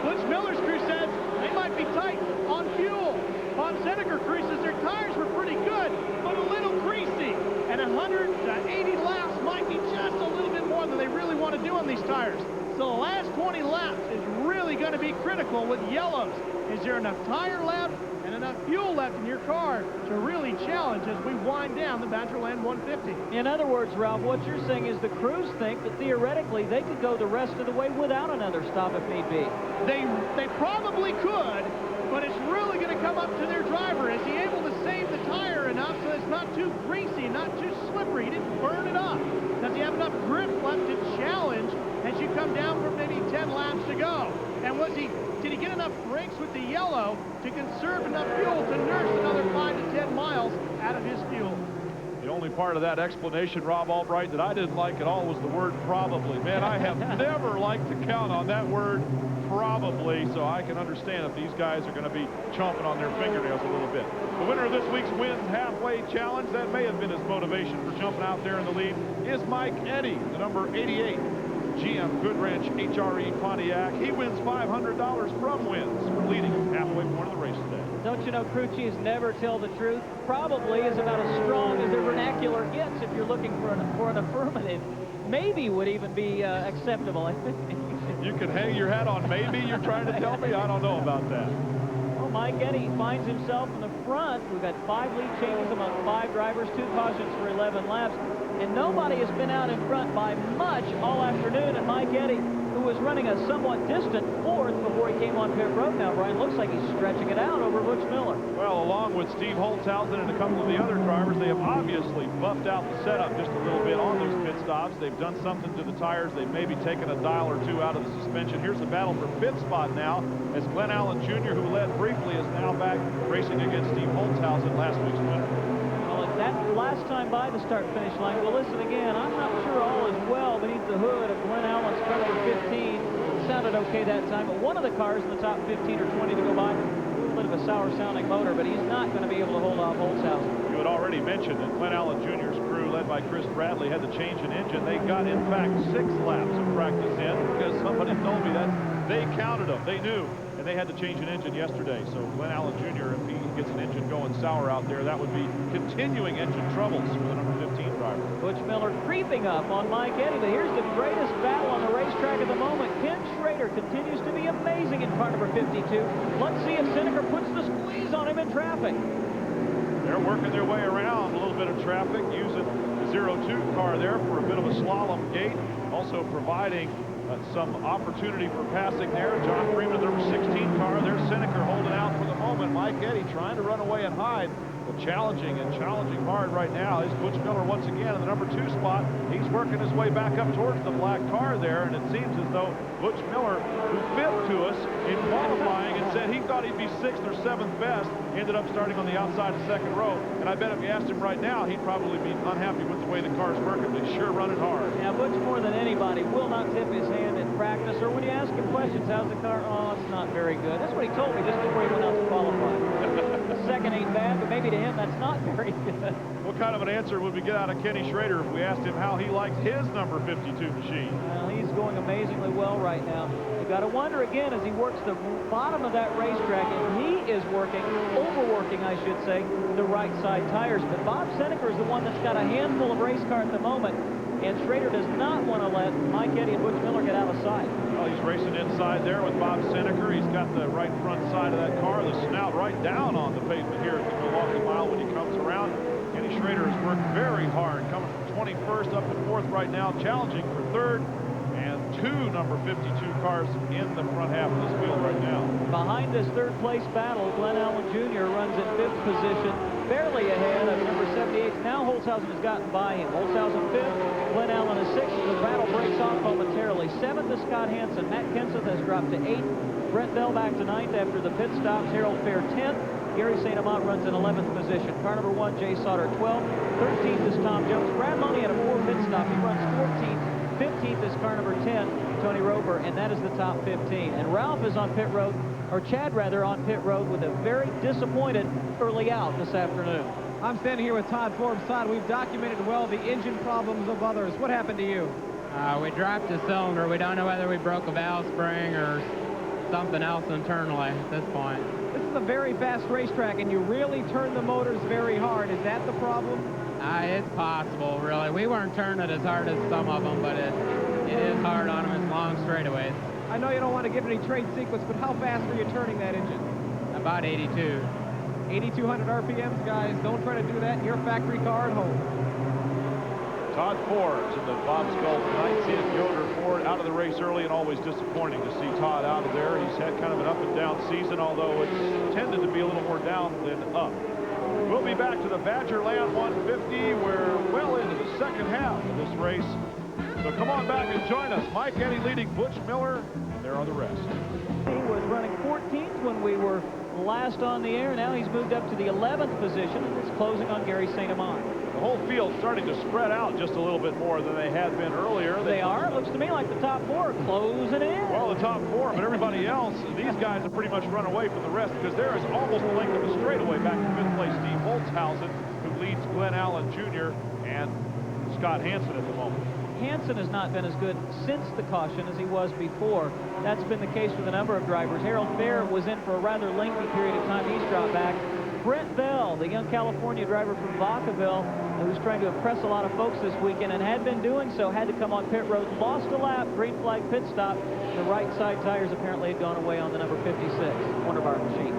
Butch Miller's crew says they might be tight on fuel. Bob Seneker crew says their tires were pretty good, but a little greasy. And 180 laps might be just a little bit more than they really want to do on these tires. So the last 20 laps is really going to be critical with yellows. Is there enough tire left and enough fuel left in your car to really challenge as we wind down the Badgerland 150? In other words, Ralph, what you're saying is the crews think that theoretically they could go the rest of the way without another stop if need be. They probably could, but it's really going to come up to their driver. Is he able to save the tire enough so it's not too greasy, not too slippery? He didn't burn it up. Does he have enough grip left to challenge as you come down for maybe 10 laps to go? And did he get enough brakes with the yellow to conserve enough fuel to nurse another 5 to 10 miles out of his fuel? The only part of that explanation, Rob Albright, that I didn't like at all was the word probably. Man, I have never liked to count on that word probably, so I can understand if these guys are going to be chomping on their fingernails a little bit. The winner of this week's Wins Halfway Challenge, that may have been his motivation for jumping out there in the lead, is Mike Eddy, the number 88 GM Goodwrench HRE Pontiac. He wins $500 from Wins for leading halfway point of the race today. Don't you know crew chiefs never tell the truth? Probably is about as strong as their vernacular gets if you're looking for an affirmative. Maybe would even be acceptable, I think. You can hang your hat on maybe, you're trying to tell me? I don't know about that. Well, Mike Eddy finds himself in the front. We've got 5 lead changes among 5 drivers, 2 cautions for 11 laps. And nobody has been out in front by much all afternoon. And Mike Eddy, who was running a somewhat distant 4th before he came on pit road now, Brian, looks like he's stretching it out over Butch Miller. Well, along with Steve Holtzhausen and a couple of the other drivers, they have obviously buffed out the setup just a little bit on those pit stops. They've done something to the tires. They've maybe taken a dial or two out of the suspension. Here's the battle for 5th spot now, as Glenn Allen Jr., who led briefly, is now back racing against Steve Holtzhausen, last week's winner. That last time by the start-finish line. Well, listen again. I'm not sure all is well beneath the hood of Glenn Allen's car number 15. It sounded okay that time, but one of the cars in the top 15 or 20 to go by, a little bit of a sour-sounding motor, but he's not going to be able to hold off Holtzhausen. You had already mentioned that Glenn Allen Jr.'s crew, led by Chris Bradley, had to change an engine. They got, in fact, 6 laps of practice in because somebody told me that they counted them. They knew. And they had to change an engine yesterday. So Glenn Allen Jr., if he gets an engine going sour out there, that would be continuing engine troubles for the number 15 driver. Butch Miller creeping up on Mike Eddy, but here's the greatest battle on the racetrack at the moment. Ken Schrader continues to be amazing in car number 52. Let's see if Seneker puts the squeeze on him in traffic. They're working their way around a little bit of traffic, using the 02 car there for a bit of a slalom gate, also providing some opportunity for passing there. John Freeman, number 16 car. There's Seneker holding out for the moment. Mike Eddy trying to run away and hide, but challenging hard right now is Butch Miller once again in the number 2 spot. He's working his way back up towards the black car there, and it seems as though Butch Miller, who fibbed to us in qualifying and said he thought he'd be 6th or 7th best, ended up starting on the outside of 2nd row. And I bet if you asked him right now, he'd probably be unhappy with the way the car's working, but he's sure running hard. Yeah, Butch, more than anybody, will not tip his hand in practice, or when you ask him questions, how's the car? Oh, it's not very good. That's what he told me just before he went out to qualify. The 2nd ain't bad, but maybe to him that's not very good. What kind of an answer would we get out of Kenny Schrader if we asked him how he likes his number 52 machine? Well, he's going amazingly well right now. You've got to wonder again as he works the bottom of that racetrack, and he is overworking, I should say, the right side tires. But Bob Seneker is the one that's got a handful of race car at the moment, and Schrader does not want to let Mike Eddy and Butch Miller get out of sight. Well, he's racing inside there with Bob Seneker. He's got the right front side of that car, the snout right down on the pavement here at the Milwaukee Mile when he comes around. Kenny Schrader has worked very hard, coming from 21st up to 4th right now, challenging for 3rd and 2 number 52 cars in the front half of this field right now. Behind this third place battle, Glenn Allen Jr. runs in 5th position, barely ahead of number 78. Now Holzhausen has gotten by him. Holzhausen 5th, Glenn Allen is 6th. The battle breaks off momentarily. 7th is Scott Hansen. Matt Kenseth has dropped to 8th. Brent Bell back to 9th after the pit stops. Harold Fair 10th. Gary St. Amant runs in 11th position. Car number 1, Jay Sauter 12th. 13th is Tom Jones. Brad Loney had a 4 pit stop. He runs 14th. 15th is car number 10, Tony Roper, and that is the top 15. And Ralph is on pit road, or Chad rather, on pit road with a very disappointed early out this afternoon. I'm standing here with Todd Forbes. Todd, we've documented well the engine problems of others. What happened to you? We dropped a cylinder. We don't know whether we broke a valve spring or something else internally at this point. This is a very fast racetrack, and you really turn the motors very hard. Is that the problem? It's possible, really. We weren't turning it as hard as some of them, but it is hard on them. It's long straightaways. I know you don't want to give any trade secrets, but how fast were you turning that engine? About 82. 8,200 RPMs, guys. Don't try to do that in your factory car at home. Todd Forbes in the Bob's Gulf 19th Yoder Ford out of the race early, and always disappointing to see Todd out of there. He's had kind of an up and down season, although it's tended to be a little more down than up. We'll be back to the Badgerland 150. We're well into the second half of this race. So come on back and join us. Mike Eddy leading Butch Miller, and there are the rest. He was running 14th when we were last on the air. Now he's moved up to the 11th position, and it's closing on Gary St. Amant. The whole field's starting to spread out just a little bit more than they had been earlier. They are. It looks to me like the top 4 are closing in. Well, the top 4, but everybody else, these guys have pretty much run away from the rest, because there is almost the length of a straightaway back to 5th place Steve Holzhausen, who leads Glenn Allen Jr. and Scott Hansen at the moment. Hansen has not been as good since the caution as he was before. That's been the case with a number of drivers. Harold Fair was in for a rather lengthy period of time. He's dropped back. Brent Bell, the young California driver from Vacaville, who's trying to impress a lot of folks this weekend and had been doing so, had to come on pit road, lost a lap, green flag pit stop. The right side tires apparently had gone away on the number 56 Wunderbar machine.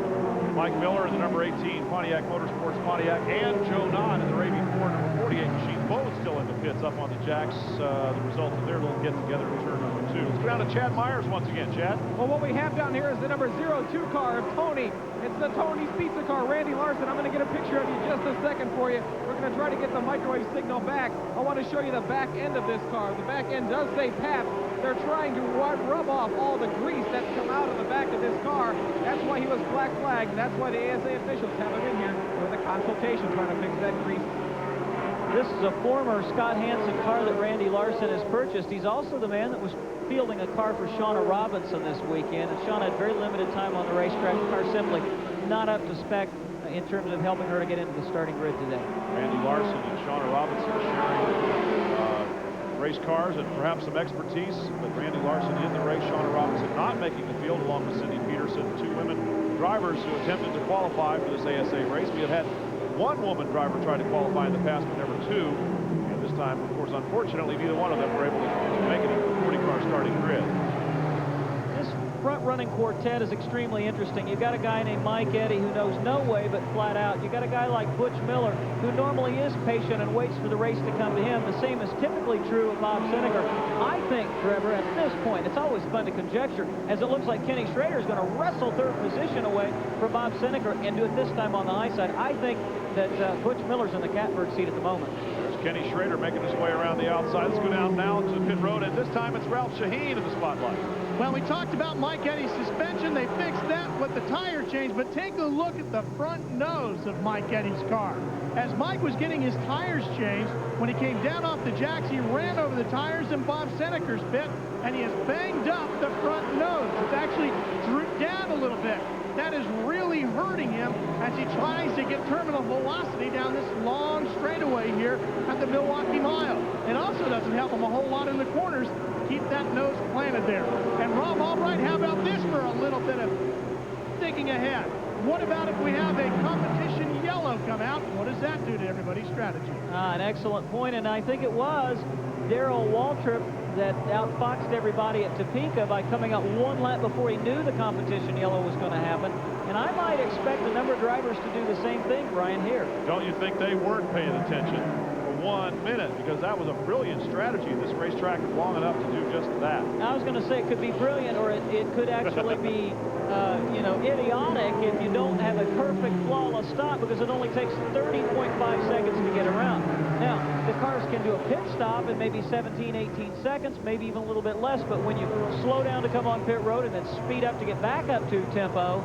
Mike Miller in the number 18 Pontiac Motorsports Pontiac, and Joe Nod in the Ravy Ford number 48 machine, both still in the pits up on the jacks. The result of their little get-together in turn number 2. Let's go down to Chad Myers once again. Chad? Well, what we have down here is the number 02 car of Tony. It's the Tony's Pizza car, Randy Larson. I'm going to get a picture of you just a second for you. We're going to try to get the microwave signal back. I want to show you the back end of this car. The back end does say Pabst. They're trying to rub off all the grease that's come out of the back of this car. That's why he was black flagged. That's why the ASA officials have him in here with a consultation trying to fix that grease. This is a former Scott Hansen car that Randy Larson has purchased. He's also the man that was fielding a car for Shauna Robinson this weekend. And Shauna had very limited time on the racetrack. The car simply not up to spec in terms of helping her to get into the starting grid today. Randy Larson and Shauna Robinson sharing race cars and perhaps some expertise, but Randy Larson in the race, Shauna Robinson not making the field along with Cindy Peterson, 2 women drivers who attempted to qualify for this ASA race. We have had 1 woman driver try to qualify in the past, but never 2. And this time, of course, unfortunately, neither one of them were able to make it into the 40-car starting grid. This front-running quartet is extremely interesting. You've got a guy named Mike Eddy who knows no way but flat out. You've got a guy like Butch Miller who normally is patient and waits for the race to come to him. The same is typically true of Bob Seneker. I think, Trevor, at this point, it's always fun to conjecture, as it looks like Kenny Schrader is going to wrestle 3rd position away from Bob Seneker and do it this time on the high side. I think that Butch Miller's in the catbird seat at the moment. There's Kenny Schrader making his way around the outside. Let's go down now to pit road, and this time it's Ralph Shaheen in the spotlight. Well, we talked about Mike Eddy's suspension. They fixed that with the tire change, but take a look at the front nose of Mike Eddy's car. As Mike was getting his tires changed, when he came down off the jacks, he ran over the tires in Bob Seneker's pit, and he has banged up the front nose. It's actually drooped down a little bit. That is really hurting him as he tries to get terminal velocity down this long straightaway here at the Milwaukee Mile. It also doesn't help him a whole lot in the corners. Keep that nose planted there. And Rob Albright, how about this for a little bit of thinking ahead? What about if we have a competition yellow come out? What does that do to everybody's strategy? An excellent point, and I think it was Darrell Waltrip that outfoxed everybody at Topeka by coming out 1 lap before he knew the competition yellow was going to happen. And I might expect a number of drivers to do the same thing, Brian, here. Don't you think they weren't paying attention? For 1 minute, because that was a brilliant strategy. This racetrack is long enough to do just that. I was going to say it could be brilliant, or it could actually be, you know, idiotic if you don't have a perfect, flawless stop, because it only takes 30.5 seconds to get around. Now, the cars can do a pit stop in maybe 17, 18 seconds, maybe even a little bit less, but when you slow down to come on pit road and then speed up to get back up to tempo,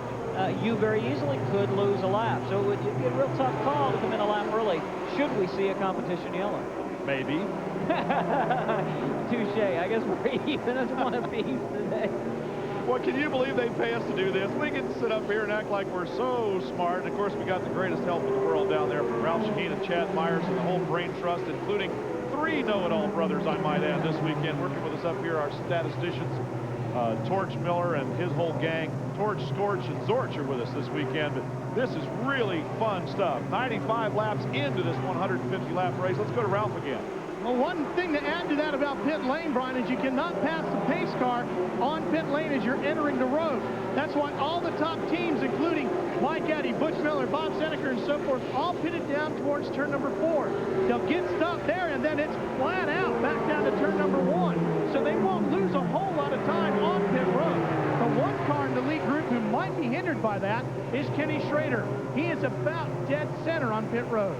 you very easily could lose a lap. So it would be a real tough call to come in a lap early, should we see a competition yellow. Maybe. Touche. I guess we're even as one apiece today. Well, can you believe they pay us to do this? We can sit up here and act like we're so smart. And of course, we got the greatest help in the world down there from Ralph Shaheen and Chad Myers and the whole Brain Trust, including 3 know-it-all brothers, I might add, this weekend. Working with us up here, our statisticians, Torch Miller and his whole gang. Torch, Scorch, and Zorch are with us this weekend. But this is really fun stuff. 95 laps into this 150-lap race. Let's go to Ralph again. Well, one thing to add to that about pit lane, Brian, is you cannot pass the pace car on pit lane as you're entering the road. That's why all the top teams, including Mike Eddy, Butch Miller, Bob Seneca, and so forth, all pitted down towards turn number 4. They'll get stopped there, and then it's flat out back down to turn number 1. So they won't lose a whole lot of time on pit road. The one car in the lead group who might be hindered by that is Kenny Schrader. He is about dead center on pit road.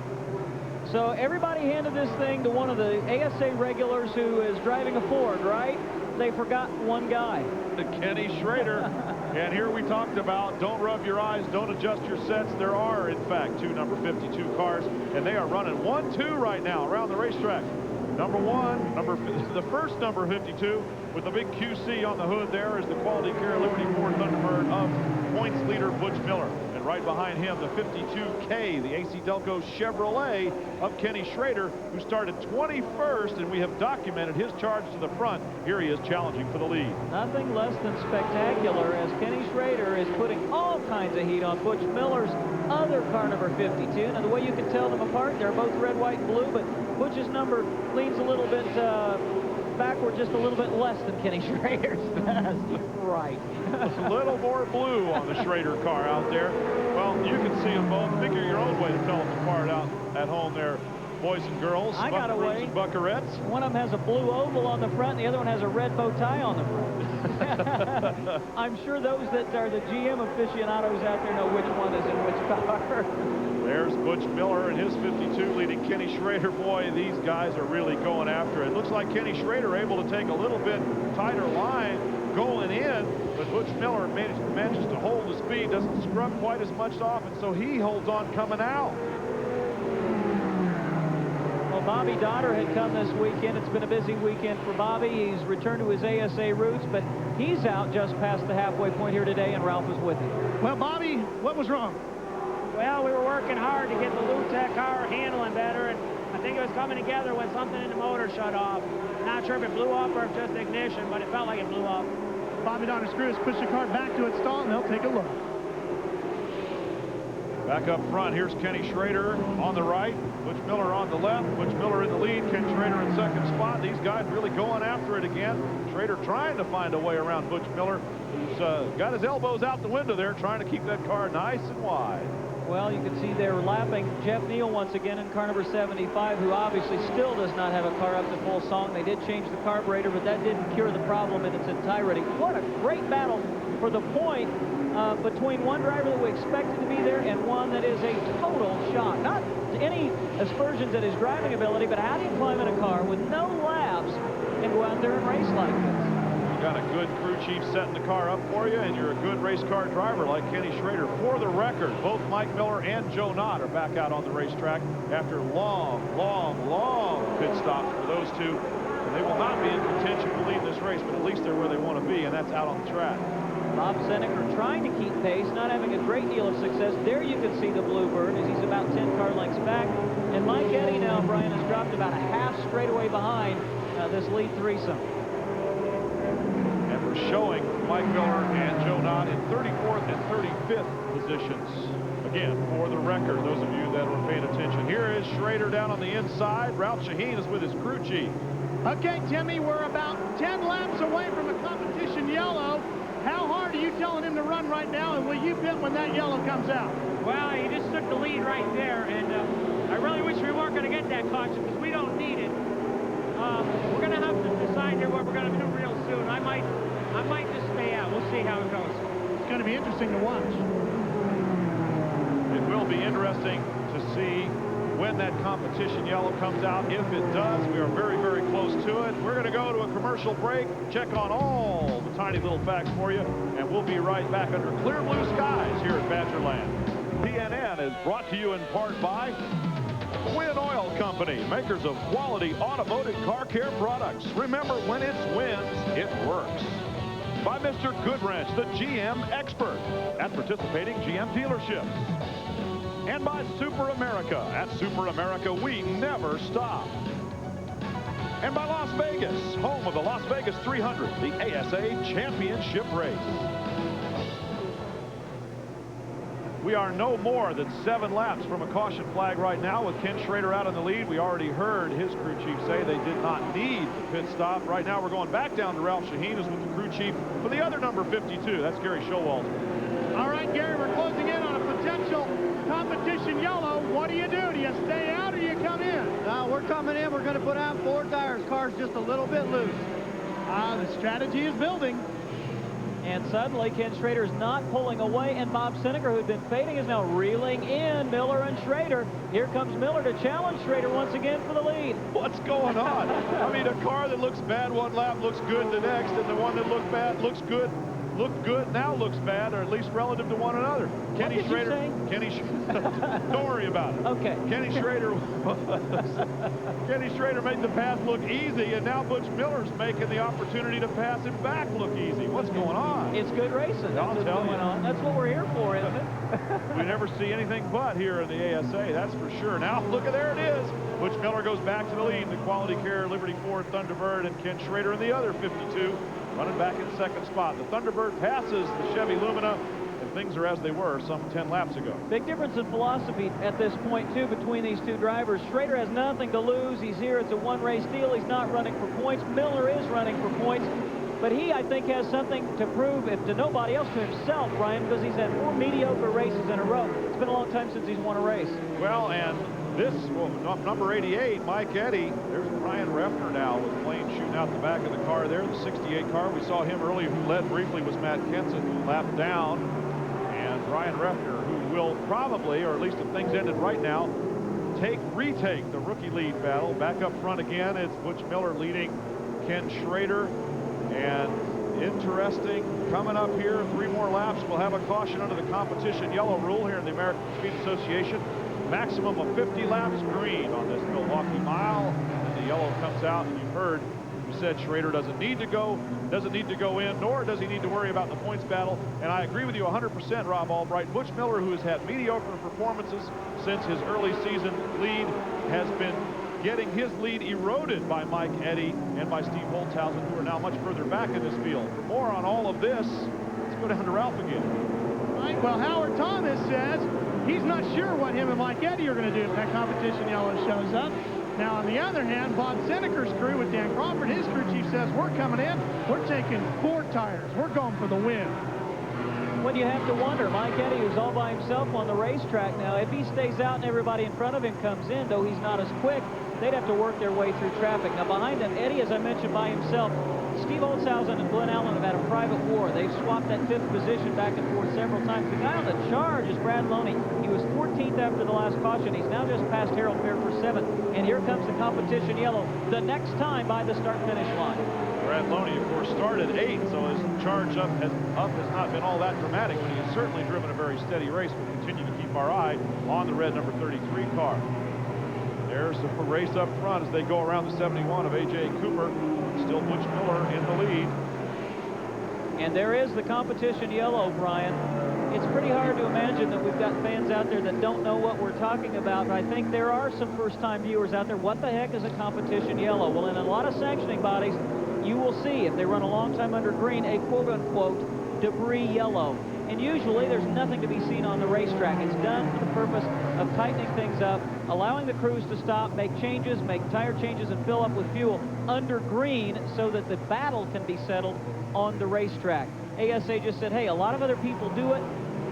So everybody handed this thing to one of the ASA regulars who is driving a Ford, right? They forgot one guy. Kenny Schrader. And here we talked about don't rub your eyes, don't adjust your sets. There are, in fact, 2 number 52 cars, and they are running 1-2 right now around the racetrack. Number 1, the first number 52 with a big QC on the hood there is the Quality Care Liberty Ford Thunderbird of points leader Butch Miller. And right behind him, the 52K, the AC-Delco Chevrolet of Kenny Schrader, who started 21st, and we have documented his charge to the front. Here he is challenging for the lead. Nothing less than spectacular as Kenny Schrader is putting all kinds of heat on Butch Miller's other car number 52. Now, the way you can tell them apart, they're both red, white, and blue, but Butch's number leans a little bit backward, just a little bit less than Kenny Schrader's does. Right. A little more blue on the Schrader car out there. Well, you can see them both. Figure your own way to tell them apart out at home there, boys and girls. I got a way. And buckarettes. One of them has a blue oval on the front, and the other one has a red bow tie on the front. I'm sure those that are the GM aficionados out there know which one is in which car. There's Butch Miller and his 52 leading Kenny Schrader. Boy, these guys are really going after it. Looks like Kenny Schrader able to take a little bit tighter line going in, but Butch Miller manages to hold the speed, doesn't scrub quite as much off, and so he holds on coming out. Well, Bobby Dotter had come this weekend. It's been a busy weekend for Bobby. He's returned to his ASA roots, but he's out just past the halfway point here today, and Ralph was with him. Well, Bobby, what was wrong? Well, we were working hard to get the Lutech car handling better, and I think it was coming together when something in the motor shut off. Not sure if it blew off or if just ignition, but it felt like it blew off. Bobby Donner's crew has pushed the car back to its stall, and they'll take a look. Back up front, here's Kenny Schrader on the right, Butch Miller on the left, Butch Miller in the lead, Ken Schrader in second spot. These guys really going after it again. Schrader trying to find a way around Butch Miller, who's got his elbows out the window there, trying to keep that car nice and wide. Well, you can see they're lapping Jeff Neal once again in car number 75, who obviously still does not have a car up to full song. They did change the carburetor, but that didn't cure the problem in its entirety. What a great battle for the point between one driver that we expected to be there and one that is a total shock. Not any aspersions at his driving ability, but how do you climb in a car with no laps and go out there and race like this? Got a good crew chief setting the car up for you, and you're a good race car driver like Kenny Schrader. For the record, both Mike Miller and Joe Knott are back out on the racetrack after long pit stops for those two. And they will not be in contention to lead this race, but at least they're where they want to be, and that's out on the track. Bob Seneca trying to keep pace, not having a great deal of success. There you can see the Bluebird as he's about 10 car lengths back. And Mike Eddy now, Brian, has dropped about a half straightaway behind this lead threesome. Showing Mike Miller and Joe Knott in 34th and 35th positions. Again, for the record, those of you that were paying attention. Here is Schrader down on the inside. Ralph Shaheen is with his crew chief. Okay, Timmy, we're about 10 laps away from a competition yellow. How hard are you telling him to run right now, and will you pit when that yellow comes out? Well, he just took the lead right there, and I I really wish we weren't going to get that caution because we don't need it. We're going to have to decide here what we're going to do real soon. I might just stay out. We'll see how it goes. It's going to be interesting to watch. It will be interesting to see when that competition yellow comes out. If it does, we are very, very close to it. We're going to go to a commercial break, check on all the tiny little facts for you, and we'll be right back under clear blue skies here at Badgerland. PNN is brought to you in part by Win Oil Company, makers of quality automotive car care products. Remember, when it's wins, it works. By Mr. Goodwrench, the GM expert at participating GM dealerships. And by Super America. At Super America, we never stop. And by Las Vegas, home of the Las Vegas 300, the ASA Championship Race. We are no more than 7 laps from a caution flag right now with Ken Schrader out in the lead. We already heard his crew chief say they did not need the pit stop. Right now we're going back down to Ralph Shaheen is with the crew chief for the other number 52. That's Gary Showalter. All right, Gary, we're closing in on a potential competition yellow. What do? Do you stay out or do you come in? No, we're coming in. We're going to put out 4 tires. Car's just a little bit loose. The strategy is building. And suddenly, Ken Schrader's not pulling away, and Bob Seneca, who'd been fading, is now reeling in Miller and Schrader. Here comes Miller to challenge Schrader once again for the lead. What's going on? I mean, a car that looks bad one lap looks good the next, and the one that looked bad looked good now looks bad, or at least relative to one another. Kenny Schrader. Don't worry about it. Okay. Kenny Schrader made the pass look easy, and now Butch Miller's making the opportunity to pass him back look easy. What's going on? It's good racing. That's what's going on. That's what we're here for, isn't it? We never see anything but here in the ASA, that's for sure. Now, look at there it is. Butch Miller goes back to the lead. The Quality Care, Liberty Ford, Thunderbird, and Ken Schrader in the other 52. Running back in second spot. The Thunderbird passes the Chevy Lumina, and things are as they were some 10 laps ago. Big difference in philosophy at this point, too, between these two drivers. Schrader has nothing to lose. He's here. It's a one-race deal. He's not running for points. Miller is running for points. But he, I think, has something to prove, if to nobody else, to himself, Brian, because he's had 4 mediocre races in a row. It's been a long time since he's won a race. Well, and this, number 88, Mike Eddy, there's Brian Refner now with Blaine shooting out the back of the car there, the 68 car. We saw him earlier. Who led briefly was Matt Kenson, who lapped down. And Brian Refner, who will probably, or at least if things ended right now, retake the rookie lead battle. Back up front again, it's Butch Miller leading Ken Schrader. And interesting, coming up here, 3 more laps, we'll have a caution under the competition yellow rule here in the American Speed Association. Maximum of 50 laps green on this Milwaukee Mile. And the yellow comes out, and you've heard, we said Schrader doesn't need to go in, nor does he need to worry about the points battle. And I agree with you 100%, Rob Albright. Butch Miller, who has had mediocre performances since his early season lead, has been getting his lead eroded by Mike Eddy and by Steve Holtzhausen, who are now much further back in this field. For more on all of this, let's go down to Ralph again. Right, well, Howard Thomas says he's not sure what him and Mike Eddy are going to do if that competition yellow shows up. Now, on the other hand, Bob Seneca's crew with Dan Crawford, his crew chief says, we're coming in, we're taking 4 tires, we're going for the win. Well, you have to wonder, Mike Eddy, who's all by himself on the racetrack now, if he stays out and everybody in front of him comes in, though he's not as quick, they'd have to work their way through traffic. Now, behind him, Eddy, as I mentioned, by himself. Steve Holtzhausen and Glenn Allen have had a private war. They've swapped that 5th position back and forth several times. The guy on the charge is Brad Loney. He was 14th after the last caution. He's now just passed Harold Fair for 7th. And here comes the competition yellow the next time by the start-finish line. Brad Loney, of course, started 8th, so his charge up has not been all that dramatic, but he has certainly driven a very steady race. We'll continue to keep our eye on the red number 33 car. There's the race up front as they go around the 71 of A.J. Cooper. Still Butch Miller in the lead. And there is the competition yellow, Brian. It's pretty hard to imagine that we've got fans out there that don't know what we're talking about, but I think there are some first-time viewers out there. What the heck is a competition yellow? Well, in a lot of sanctioning bodies, you will see, if they run a long time under green, a quote-unquote debris yellow. And usually there's nothing to be seen on the racetrack. It's done for the purpose of tightening things up, allowing the crews to stop, make changes, make tire changes, and fill up with fuel under green so that the battle can be settled on the racetrack. ASA just said, hey, a lot of other people do it.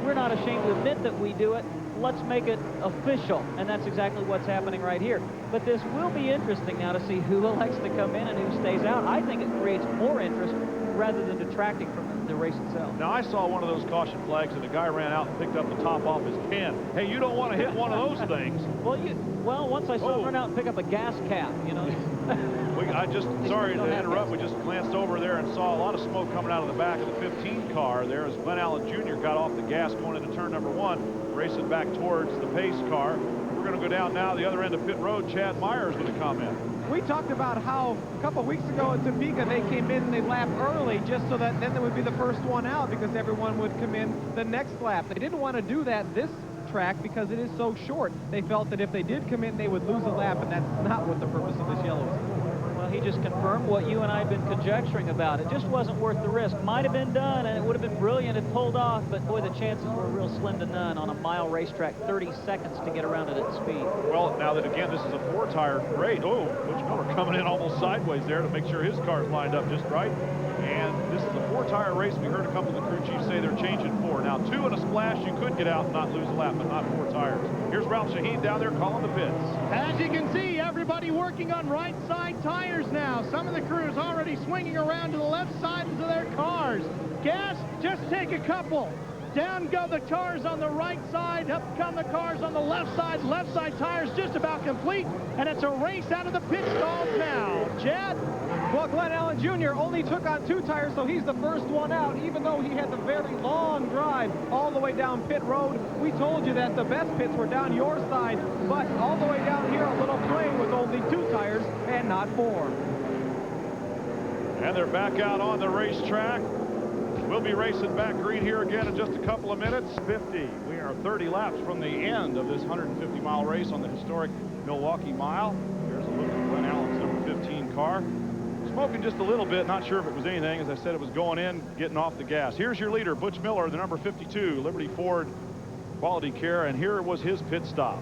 We're not ashamed to admit that we do it. let's make it official. And that's exactly what's happening right here. But this will be interesting now to see who elects to come in and who stays out. I think it creates more interest rather than detracting from the race itself. Now, I saw one of those caution flags, and the guy ran out and picked up the top off his can. Hey, you don't want to hit one of those things. Well, once I saw him run out and pick up a gas cap, you know. Sorry to interrupt, we just glanced over there and saw a lot of smoke coming out of the back of the 15 car there as Glenn Allen Jr. got off the gas going into turn number 1, racing back towards the pace car. We're going to go down now the other end of pit road. Chad Myers with a comment. We talked about how a couple weeks ago at Topeka they came in and they lapped early just so that then they would be the first one out because everyone would come in the next lap. They didn't want to do that this track because it is so short. They felt that if they did come in, they would lose a lap, and that's not what the purpose of this yellow is. Well, he just confirmed what you and I have been conjecturing about. It just wasn't worth the risk. Might have been done, and it would have been brilliant if pulled off, but boy, the chances were real slim to none on a mile racetrack, 30 seconds to get around it at speed. Well, now that, again, this is a 4-tire rate. Oh, Butch Miller coming in almost sideways there to make sure his car's lined up just right. And this is a 4-tire race. We heard a couple of the crew chiefs say they're changing 4. Now, 2 in a splash, you could get out and not lose a lap, but not 4 tires. Here's Ralph Shaheen down there calling the pits. As you can see, everybody working on right side tires now. Some of the crews already swinging around to the left sides of their cars. Gas, just take a couple. Down go the cars on the right side, up come the cars on the left side. Left side tires just about complete, and it's a race out of the pit stalls now. Chad? Well, Glenn Allen Jr. only took on 2 tires, so he's the first one out, even though he had the very long drive all the way down pit road. We told you that the best pits were down your side, but all the way down here, a little plain with only 2 tires and not 4. And they're back out on the racetrack. We'll be racing back green here again in just a couple of minutes. 50. We are 30 laps from the end of this 150-mile race on the historic Milwaukee Mile. Here's a look at Glenn Allen's number 15 car. Smoking just a little bit, not sure if it was anything. As I said, it was going in, getting off the gas. Here's your leader, Butch Miller, the number 52, Liberty Ford Quality Care, and here was his pit stop.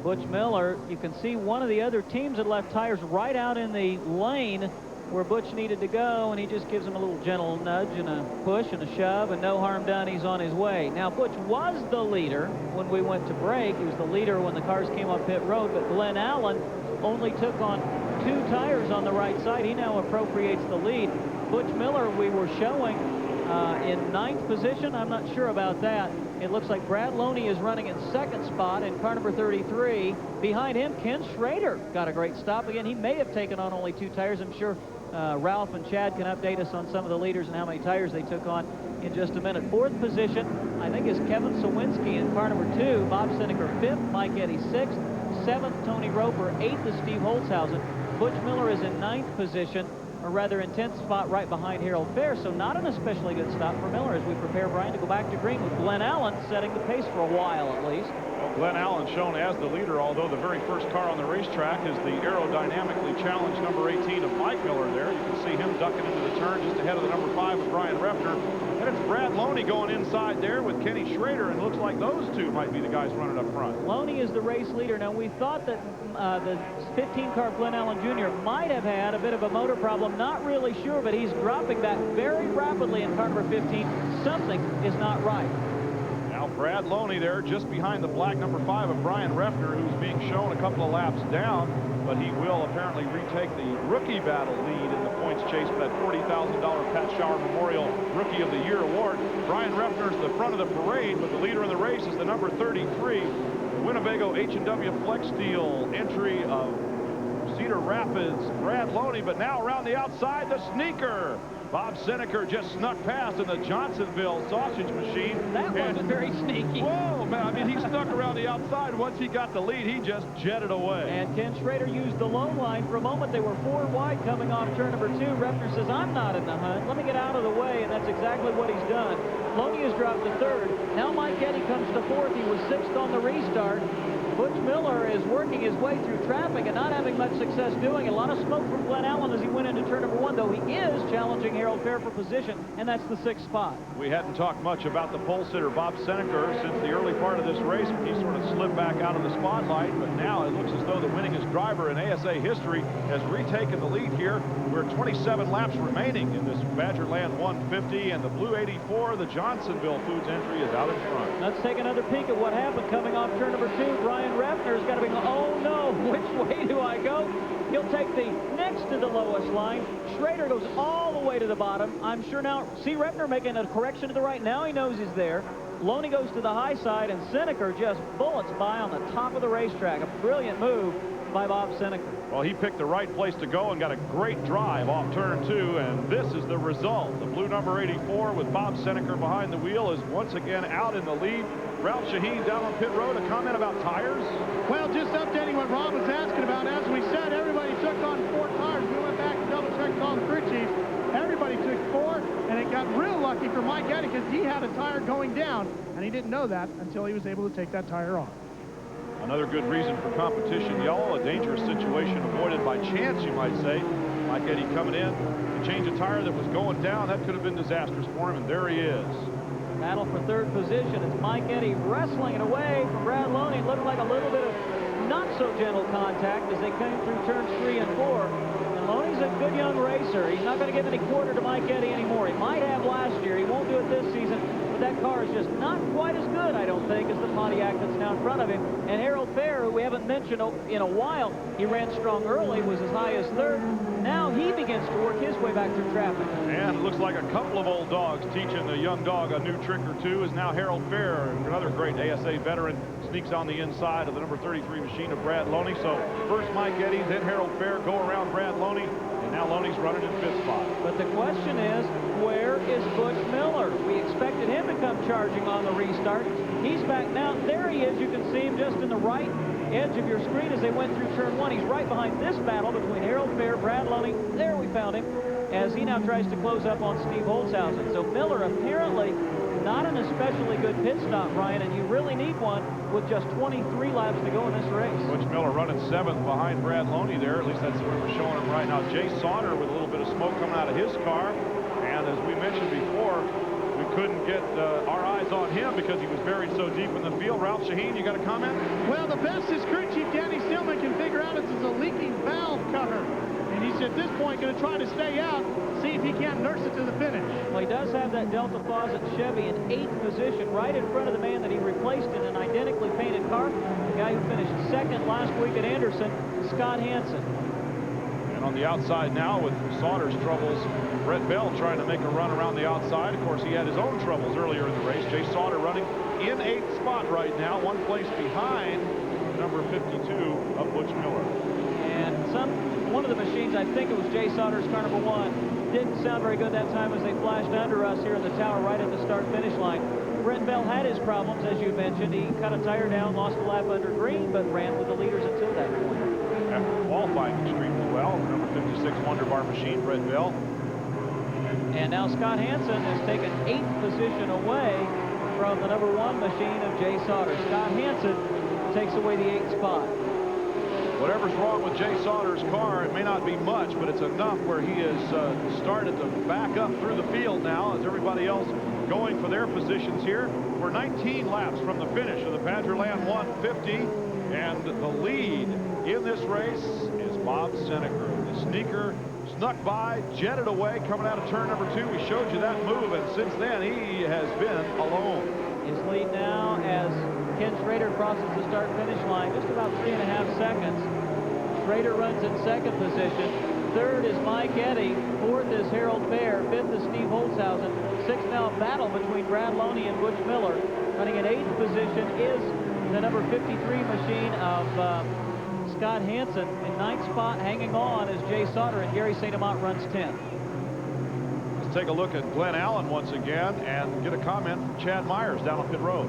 Butch Miller, you can see one of the other teams had left tires right out in the lane where Butch needed to go, and he just gives him a little gentle nudge and a push and a shove, and no harm done. He's on his way. Now, Butch was the leader when we went to break. He was the leader when the cars came up pit road, but Glenn Allen only took on 2 tires on the right side. He now appropriates the lead. Butch Miller, we were showing in 9th position. I'm not sure about that. It looks like Brad Loney is running in 2nd spot in car number 33. Behind him, Ken Schrader got a great stop. Again, he may have taken on only 2 tires. I'm sure Ralph and Chad can update us on some of the leaders and how many tires they took on in just a minute. 4th position, I think, is Kevin Sawinski in car number 2. Bob Seneker 5th, Mike Eddy 6th, 7th, Tony Roper, 8th is Steve Holtzhausen. Butch Miller is in 9th position, a rather intense spot right behind Harold Fair, so not an especially good stop for Miller as we prepare, Brian, to go back to green with Glenn Allen setting the pace for a while at least. Well, Glenn Allen shown as the leader, although the very first car on the racetrack is the aerodynamically challenged number 18 of Mike Miller there. You can see him ducking into the turn just ahead of the number 5 of Brian Refner. And it's Brad Loney going inside there with Kenny Schrader, and it looks like those 2 might be the guys running up front. Loney is the race leader. Now, we thought that the 15 car of Glenn Allen Jr. might have had a bit of a motor problem. Not really sure, but he's dropping back very rapidly in car number 15. Something is not right. Now Brad Loney there just behind the black number 5 of Brian Refner, who's being shown a couple of laps down, but he will apparently retake the rookie battle lead in the points chase for that $40,000 Pat Shower Memorial Rookie of the Year award. Brian Refner's the front of the parade, but the leader in the race is the number 33, Winnebago H&W Flex Steel entry of Cedar Rapids, Brad Loney, but now around the outside, the sneaker. Bob Seneker just snuck past in the Johnsonville sausage machine. That wasn't very sneaky. Whoa, man, I mean, he snuck around the outside. Once he got the lead, he just jetted away. And Ken Schrader used the low line. For a moment, they were 4 wide coming off turn number 2. Refner says, I'm not in the hunt. Let me get out of the way, and that's exactly what he's done. Loney has dropped to 3rd. Now Mike Eddy comes to 4th. He was 6th on the restart. Butch Miller is working his way through traffic and not having much success doing it. A lot of smoke from Glenn Allen as he went into turn number 1, though he is challenging Harold Fair for position, and that's the 6th spot. We hadn't talked much about the pole sitter Bob Seneker since the early part of this race when he sort of slipped back out of the spotlight, but now it looks as though the winningest driver in ASA history has retaken the lead here. We're 27 laps remaining in this Badgerland 150, and the blue 84, the Johnsonville Foods entry, is out in front. Let's take another peek at what happened coming off turn number 2. Brian Refner's got to be going, oh no, which way do I go? He'll take the next to the lowest line. Schrader goes all the way to the bottom. I'm sure now, see Refner making a correction to the right. Now he knows he's there. Loney goes to the high side, and Seneker just bullets by on the top of the racetrack. A brilliant move by Bob Seneker. Well, he picked the right place to go and got a great drive off turn 2, and this is the result. The blue number 84 with Bob Seneker behind the wheel is once again out in the lead. Ralph Shaheen down on pit road. A comment about tires? Well, just updating what Rob was asking about. As we said, everybody took on 4 tires. We went back and double-checked all the crew chiefs. Everybody took 4, and it got real lucky for Mike Eddy because he had a tire going down, and he didn't know that until he was able to take that tire off. Another good reason for competition yellow, a dangerous situation avoided by chance, you might say. Mike Eddy coming in to change a tire that was going down. That could have been disastrous for him, and there he is. Battle for 3rd position. It's Mike Eddy wrestling it away from Brad Loney. It looked like a little bit of not so gentle contact as they came through turns 3 and 4. And Loney's a good young racer. He's not going to give any quarter to Mike Eddy anymore. He might have last year. He won't do it this season. But that car is just not quite as good, I don't think, as the Pontiac that's now in front of him. And Harold Fair, who we haven't mentioned in a while, he ran strong early, was as high as 3rd. Now he begins to work his way back through traffic. And it looks like a couple of old dogs teaching the young dog a new trick or two is now Harold Fair, another great ASA veteran, sneaks on the inside of the number 33 machine of Brad Loney. So first Mike Eddy, then Harold Fair go around Brad Loney, and now Loney's running in 5th spot. But the question is, where is Butch Miller? We expected him to come charging on the restart. He's back now. There he is. You can see him just in the right edge of your screen as they went through turn 1. He's right behind this battle between Harold Fair, Brad Loney. There we found him as he now tries to close up on Steve Holzhausen. So Miller apparently not an especially good pit stop, Brian, and you really need one with just 23 laps to go in this race. Butch Miller running 7th behind Brad Loney there. At least that's what we're showing him right now. Jay Sauter with a little bit of smoke coming out of his car. And as we mentioned before, we couldn't get our eyes on him because he was buried so deep in the field. Ralph Shaheen, you got a comment? Well, the best his crew chief Danny Stillman can figure out is a leaking valve cover. And he's at this point going to try to stay out, see if he can't nurse it to the finish. Well, he does have that Delta Faucet Chevy in 8th position, right in front of the man that he replaced in an identically painted car, the guy who finished 2nd last week at Anderson, Scott Hansen. And on the outside now with Sauter's troubles, Brett Bell trying to make a run around the outside. Of course, he had his own troubles earlier in the race. Jay Sauter running in 8th spot right now, 1 place behind number 52 of Butch Miller. And one of the machines, I think it was Jay Sauter's car number 1, didn't sound very good that time as they flashed under us here in the tower right at the start-finish line. Brett Bell had his problems, as you mentioned. He cut a tire down, lost a lap under green, but ran with the leaders until that point. After qualifying extremely well, the number 56 Wonder Bar machine, Brett Bell. And now Scott Hansen has taken 8th position away from the number 1 machine of Jay Sauter. Scott Hansen takes away the 8th spot. Whatever's wrong with Jay Sauter's car, it may not be much, but it's enough where he has started to back up through the field now as everybody else going for their positions here. We're 19 laps from the finish of the Badgerland 150, and the lead in this race is Bob Seneker. The sneaker snuck by, jetted away, coming out of turn number 2. We showed you that move, and since then he has been alone. His lead now as Ken Schrader crosses the start-finish line, just about 3.5 seconds. Schrader runs in 2nd position. 3rd is Mike Eddy. 4th is Harold Fair. 5th is Steve Holzhausen. 6th now a battle between Brad Loney and Butch Miller. Running in 8th position is the number 53 machine of Scott Hansen. In 9th spot, hanging on, is Jay Sauter, and Gary St. Amant runs 10th. Let's take a look at Glenn Allen once again and get a comment from Chad Myers down on pit road.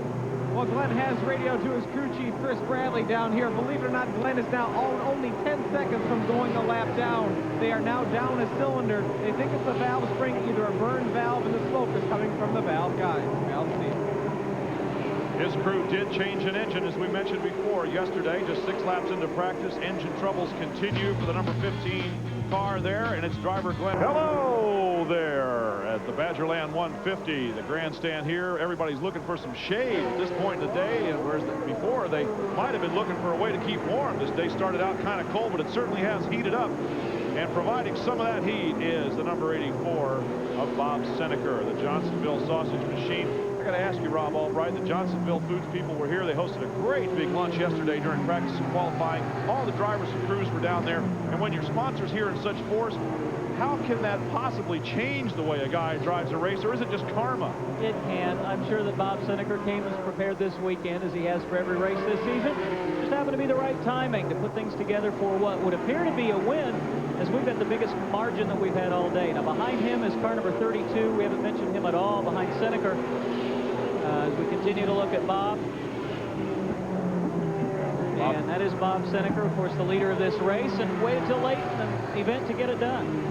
Well, Glenn has radio to his crew chief, Chris Bradley, down here. Believe it or not, Glenn is now only 10 seconds from going a lap down. They are now down a cylinder. They think it's a valve spring, either a burned valve, and the smoke is coming from the valve guide. Valve seal. His crew did change an engine, as we mentioned before, yesterday. Just 6 laps into practice. Engine troubles continue for the number 15 car there, and its driver, Glenn. Hello! Badgerland 150, the grandstand here. Everybody's looking for some shade at this point in the day, and whereas before they might have been looking for a way to keep warm. This day started out kind of cold, but it certainly has heated up. And providing some of that heat is the number 84 of Bob Seneker, the Johnsonville sausage machine. I got to ask you, Rob Albright, the Johnsonville Foods people were here. They hosted a great big lunch yesterday during practice and qualifying. All the drivers and crews were down there. And when your sponsor's here in such force, how can that possibly change the way a guy drives a race, or is it just karma? It can. I'm sure that Bob Seneker came as prepared this weekend as he has for every race this season. Just happened to be the right timing to put things together for what would appear to be a win, as we've got the biggest margin that we've had all day. Now behind him is car number 32. We haven't mentioned him at all behind Seneker. As we continue to look at Bob. And that is Bob Seneker, of course, the leader of this race, and waited till late in the event to get it done.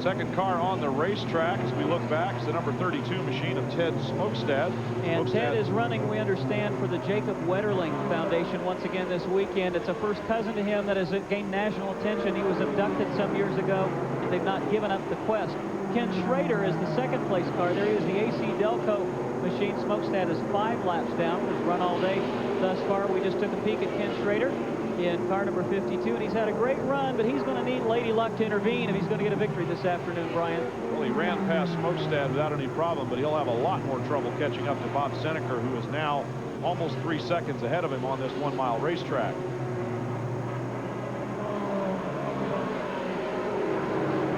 Second car on the racetrack as we look back is the number 32 machine of Ted Smokestad. And Ted is running, we understand, for the Jacob Wetterling Foundation once again this weekend. It's a first cousin to him that has gained national attention. He was abducted some years ago, and they've not given up the quest. Ken Schrader is the second place car. There he is, the AC-Delco machine. Smokestad is 5 laps down. Has run all day thus far. We just took a peek at Ken Schrader in car number 52, and he's had a great run, but he's going to need Lady Luck to intervene if he's going to get a victory this afternoon, Brian. Well, he ran past Smokestad without any problem, but he'll have a lot more trouble catching up to Bob Seneker, who is now almost 3 seconds ahead of him on this 1 mile racetrack.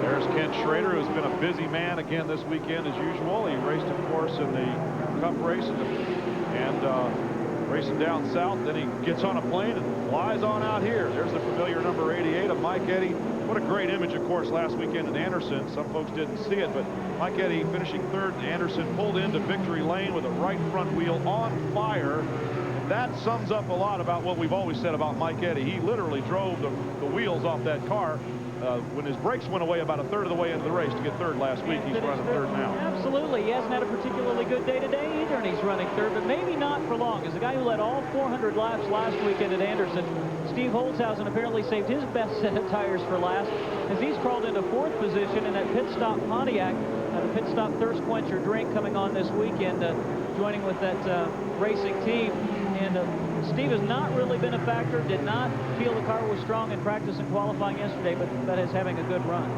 There's Ken Schrader, who's been a busy man again this weekend as usual. He raced, of course, in the Cup race and racing down south. Then he gets on a plane and flies on out here. There's the familiar number 88 of Mike Eddy. What a great image, of course, last weekend in Anderson. Some folks didn't see it, but Mike Eddy finishing third in Anderson, pulled into victory lane with a right front wheel on fire. That sums up a lot about what we've always said about Mike Eddy. He literally drove the wheels off that car. When his brakes went away about a third of the way into the race to get third last week. He's running third now. Absolutely. He hasn't had a particularly good day today either, and he's running third, but maybe not for long. As the guy who led all 400 laps last weekend at Anderson, Steve Holzhausen apparently saved his best set of tires for last, as he's crawled into 4th position in that pit stop Pontiac. The pit stop thirst quencher drink coming on this weekend, joining with that racing team. And Steve has not really been a factor, did not feel the car was strong in practice and qualifying yesterday, but is having a good run.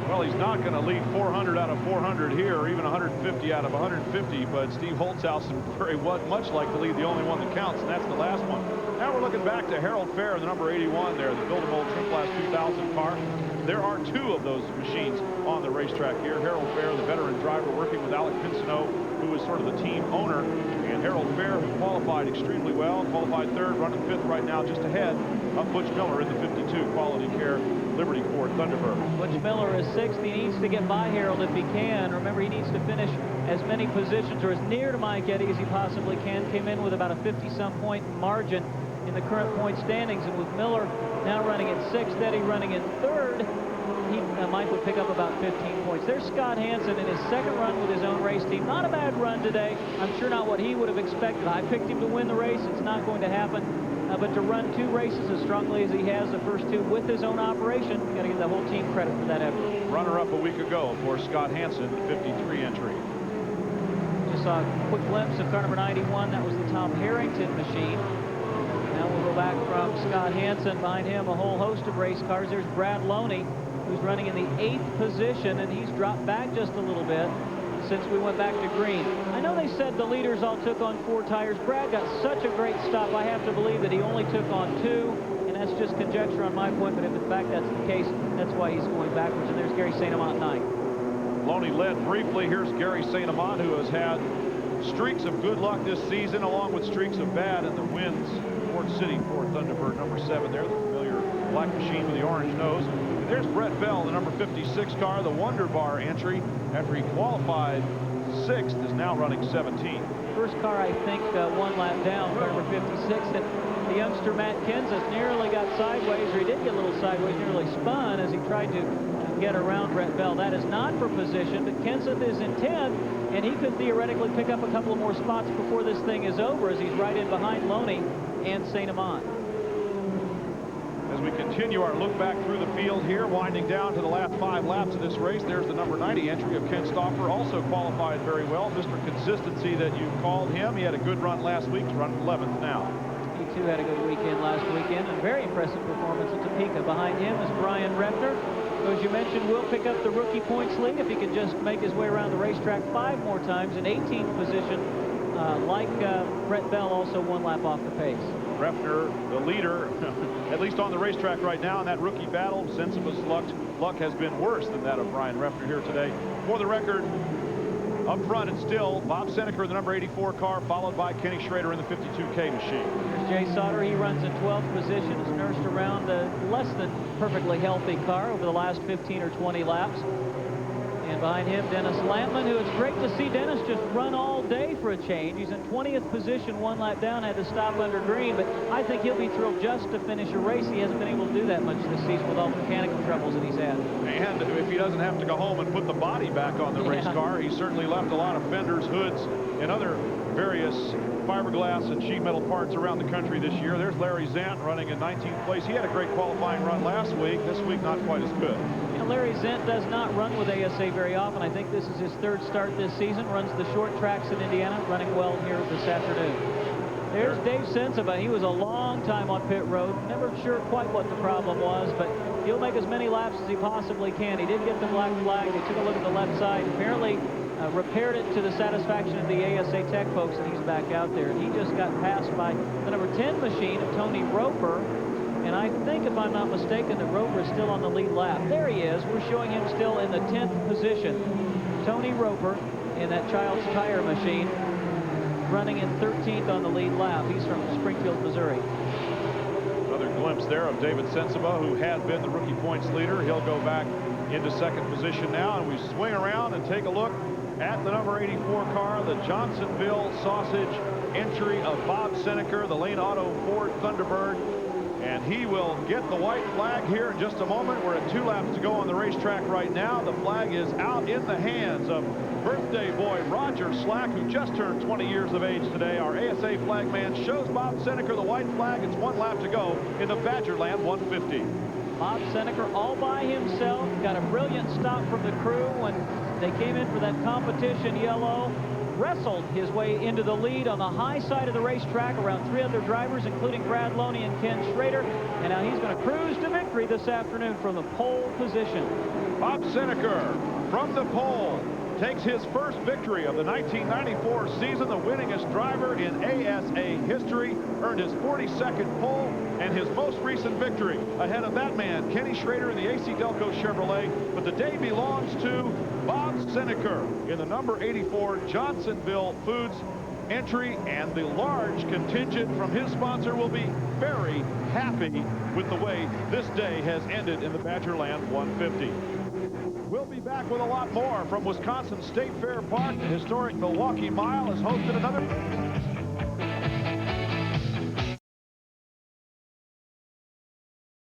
Well, he's not going to lead 400 out of 400 here, or even 150 out of 150, but Steve Holzhausen very much like to lead the only one that counts, and that's the last one. Now we're looking back to Harold Fair, the number 81 there, the Build-A-Mold Trim Class 2000 car. There are 2 of those machines on the racetrack here. Harold Fair, the veteran driver, working with Alec Pinsonneau, who is sort of the team owner. And Harold Fair, who qualified extremely well, qualified third, running 5th right now, just ahead of Butch Miller in the 52 Quality Care Liberty Ford Thunderbird. Butch Miller is 6th. He needs to get by Harold if he can. Remember, he needs to finish as many positions or as near to Mike Eddy as he possibly can. Came in with about a 50-some point margin in the current point standings, and with Miller now running at 6th, Eddy running in 3rd, Mike would pick up about 15 points. There's Scott Hansen in his 2nd run with his own race team. Not a bad run today. I'm sure not what he would have expected. I picked him to win the race. It's not going to happen. But to run 2 races as strongly as he has, the first 2 with his own operation, got to give the whole team credit for that effort. Runner-up a week ago, of course, Scott Hansen, 53 entry. Just saw a quick glimpse of car number 91. That was the Tom Harrington machine. Now we'll go back from Scott Hansen. Behind him, a whole host of race cars. There's Brad Loney, who's running in the 8th position, and he's dropped back just a little bit since we went back to green. I know they said the leaders all took on 4 tires. Brad got such a great stop, I have to believe that he only took on 2, and that's just conjecture on my point, but if in fact that's the case, that's why he's going backwards. And there's Gary St. Amant 9. Loney led briefly. Here's Gary St. Amant, who has had streaks of good luck this season, along with streaks of bad in the wins. Ford City Ford Thunderbird, number 7 there, the familiar black machine with the orange nose. And there's Brett Bell, the number 56 car, the Wonder Bar entry. After he qualified 6th, is now running 17th. First car, I think, 1 lap down, car number 56. And the youngster Matt Kenseth nearly got sideways, or he did get a little sideways, nearly spun as he tried to get around Brett Bell. That is not for position, but Kenseth is in 10th, and he could theoretically pick up a couple of more spots before this thing is over, as he's right in behind Loney and St. Amant. As we continue our look back through the field here, winding down to the last 5 laps of this race. There's the number 90 entry of Ken Stauffer, also qualified very well. Mr. Consistency that you called him. He had a good run last week. He's running 11th now. He too had a good weekend last weekend, and very impressive performance at Topeka. Behind him is Brian Repner, who, as you mentioned, will pick up the rookie points lead if he can just make his way around the racetrack 5 more times in 18th position. Like Brett Bell, also 1 lap off the pace. Repner, the leader, at least on the racetrack right now in that rookie battle. Sensiba's luck has been worse than that of Brian Repner here today. For the record, up front it's still Bob Seneker in the number 84 car, followed by Kenny Schrader in the 52K machine. Here's Jay Sauter. He runs in 12th position. Has nursed around a less than perfectly healthy car over the last 15 or 20 laps. And behind him, Dennis Lampman, who it's great to see Dennis just run all day for a change. He's in 20th position, 1 lap down, had to stop under green, but I think he'll be thrilled just to finish a race. He hasn't been able to do that much this season with all the mechanical troubles that he's had. And if he doesn't have to go home and put the body back on the race car, he certainly left a lot of fenders, hoods, and other various fiberglass and sheet metal parts around the country this year. There's Larry Zant running in 19th place. He had a great qualifying run last week. This week, not quite as good. Larry Zent does not run with ASA very often. I think this is his 3rd start this season. Runs the short tracks in Indiana, running well here this afternoon. There's Dave Sensiba. He was a long time on pit road. Never sure quite what the problem was, but he'll make as many laps as he possibly can. He did get the black flag. They took a look at the left side. Apparently repaired it to the satisfaction of the ASA Tech folks, and he's back out there. And he just got passed by the number 10 machine of Tony Roper. And I think, if I'm not mistaken, that Roper is still on the lead lap. There he is. We're showing him still in the 10th position. Tony Roper in that Child's Tire machine, running in 13th on the lead lap. He's from Springfield, Missouri. Another glimpse there of David Sensiba, who had been the rookie points leader. He'll go back into 2nd position now, and we swing around and take a look at the number 84 car, the Johnsonville Sausage entry of Bob Seneker, the Lane Auto Ford Thunderbird. And he will get the white flag here in just a moment. We're at 2 laps to go on the racetrack right now. The flag is out in the hands of birthday boy Roger Slack, who just turned 20 years of age today. Our ASA flagman shows Bob Seneker the white flag. It's 1 lap to go in the Badgerland 150. Bob Seneker all by himself. Got a brilliant stop from the crew when they came in for that competition yellow. Wrestled his way into the lead on the high side of the racetrack around 3 other drivers, including Brad Loney and Ken Schrader. And now he's going to cruise to victory this afternoon from the pole position. Bob Seneker from the pole takes his first victory of the 1994 season, the winningest driver in ASA history, earned his 42nd pole and his most recent victory ahead of that man, Kenny Schrader, in the AC-Delco Chevrolet. But the day belongs to Bob Seneker in the number 84 Johnsonville Foods entry, and the large contingent from his sponsor will be very happy with the way this day has ended in the Badgerland 150. We'll be back with a lot more from Wisconsin State Fair Park. The historic Milwaukee Mile has hosted another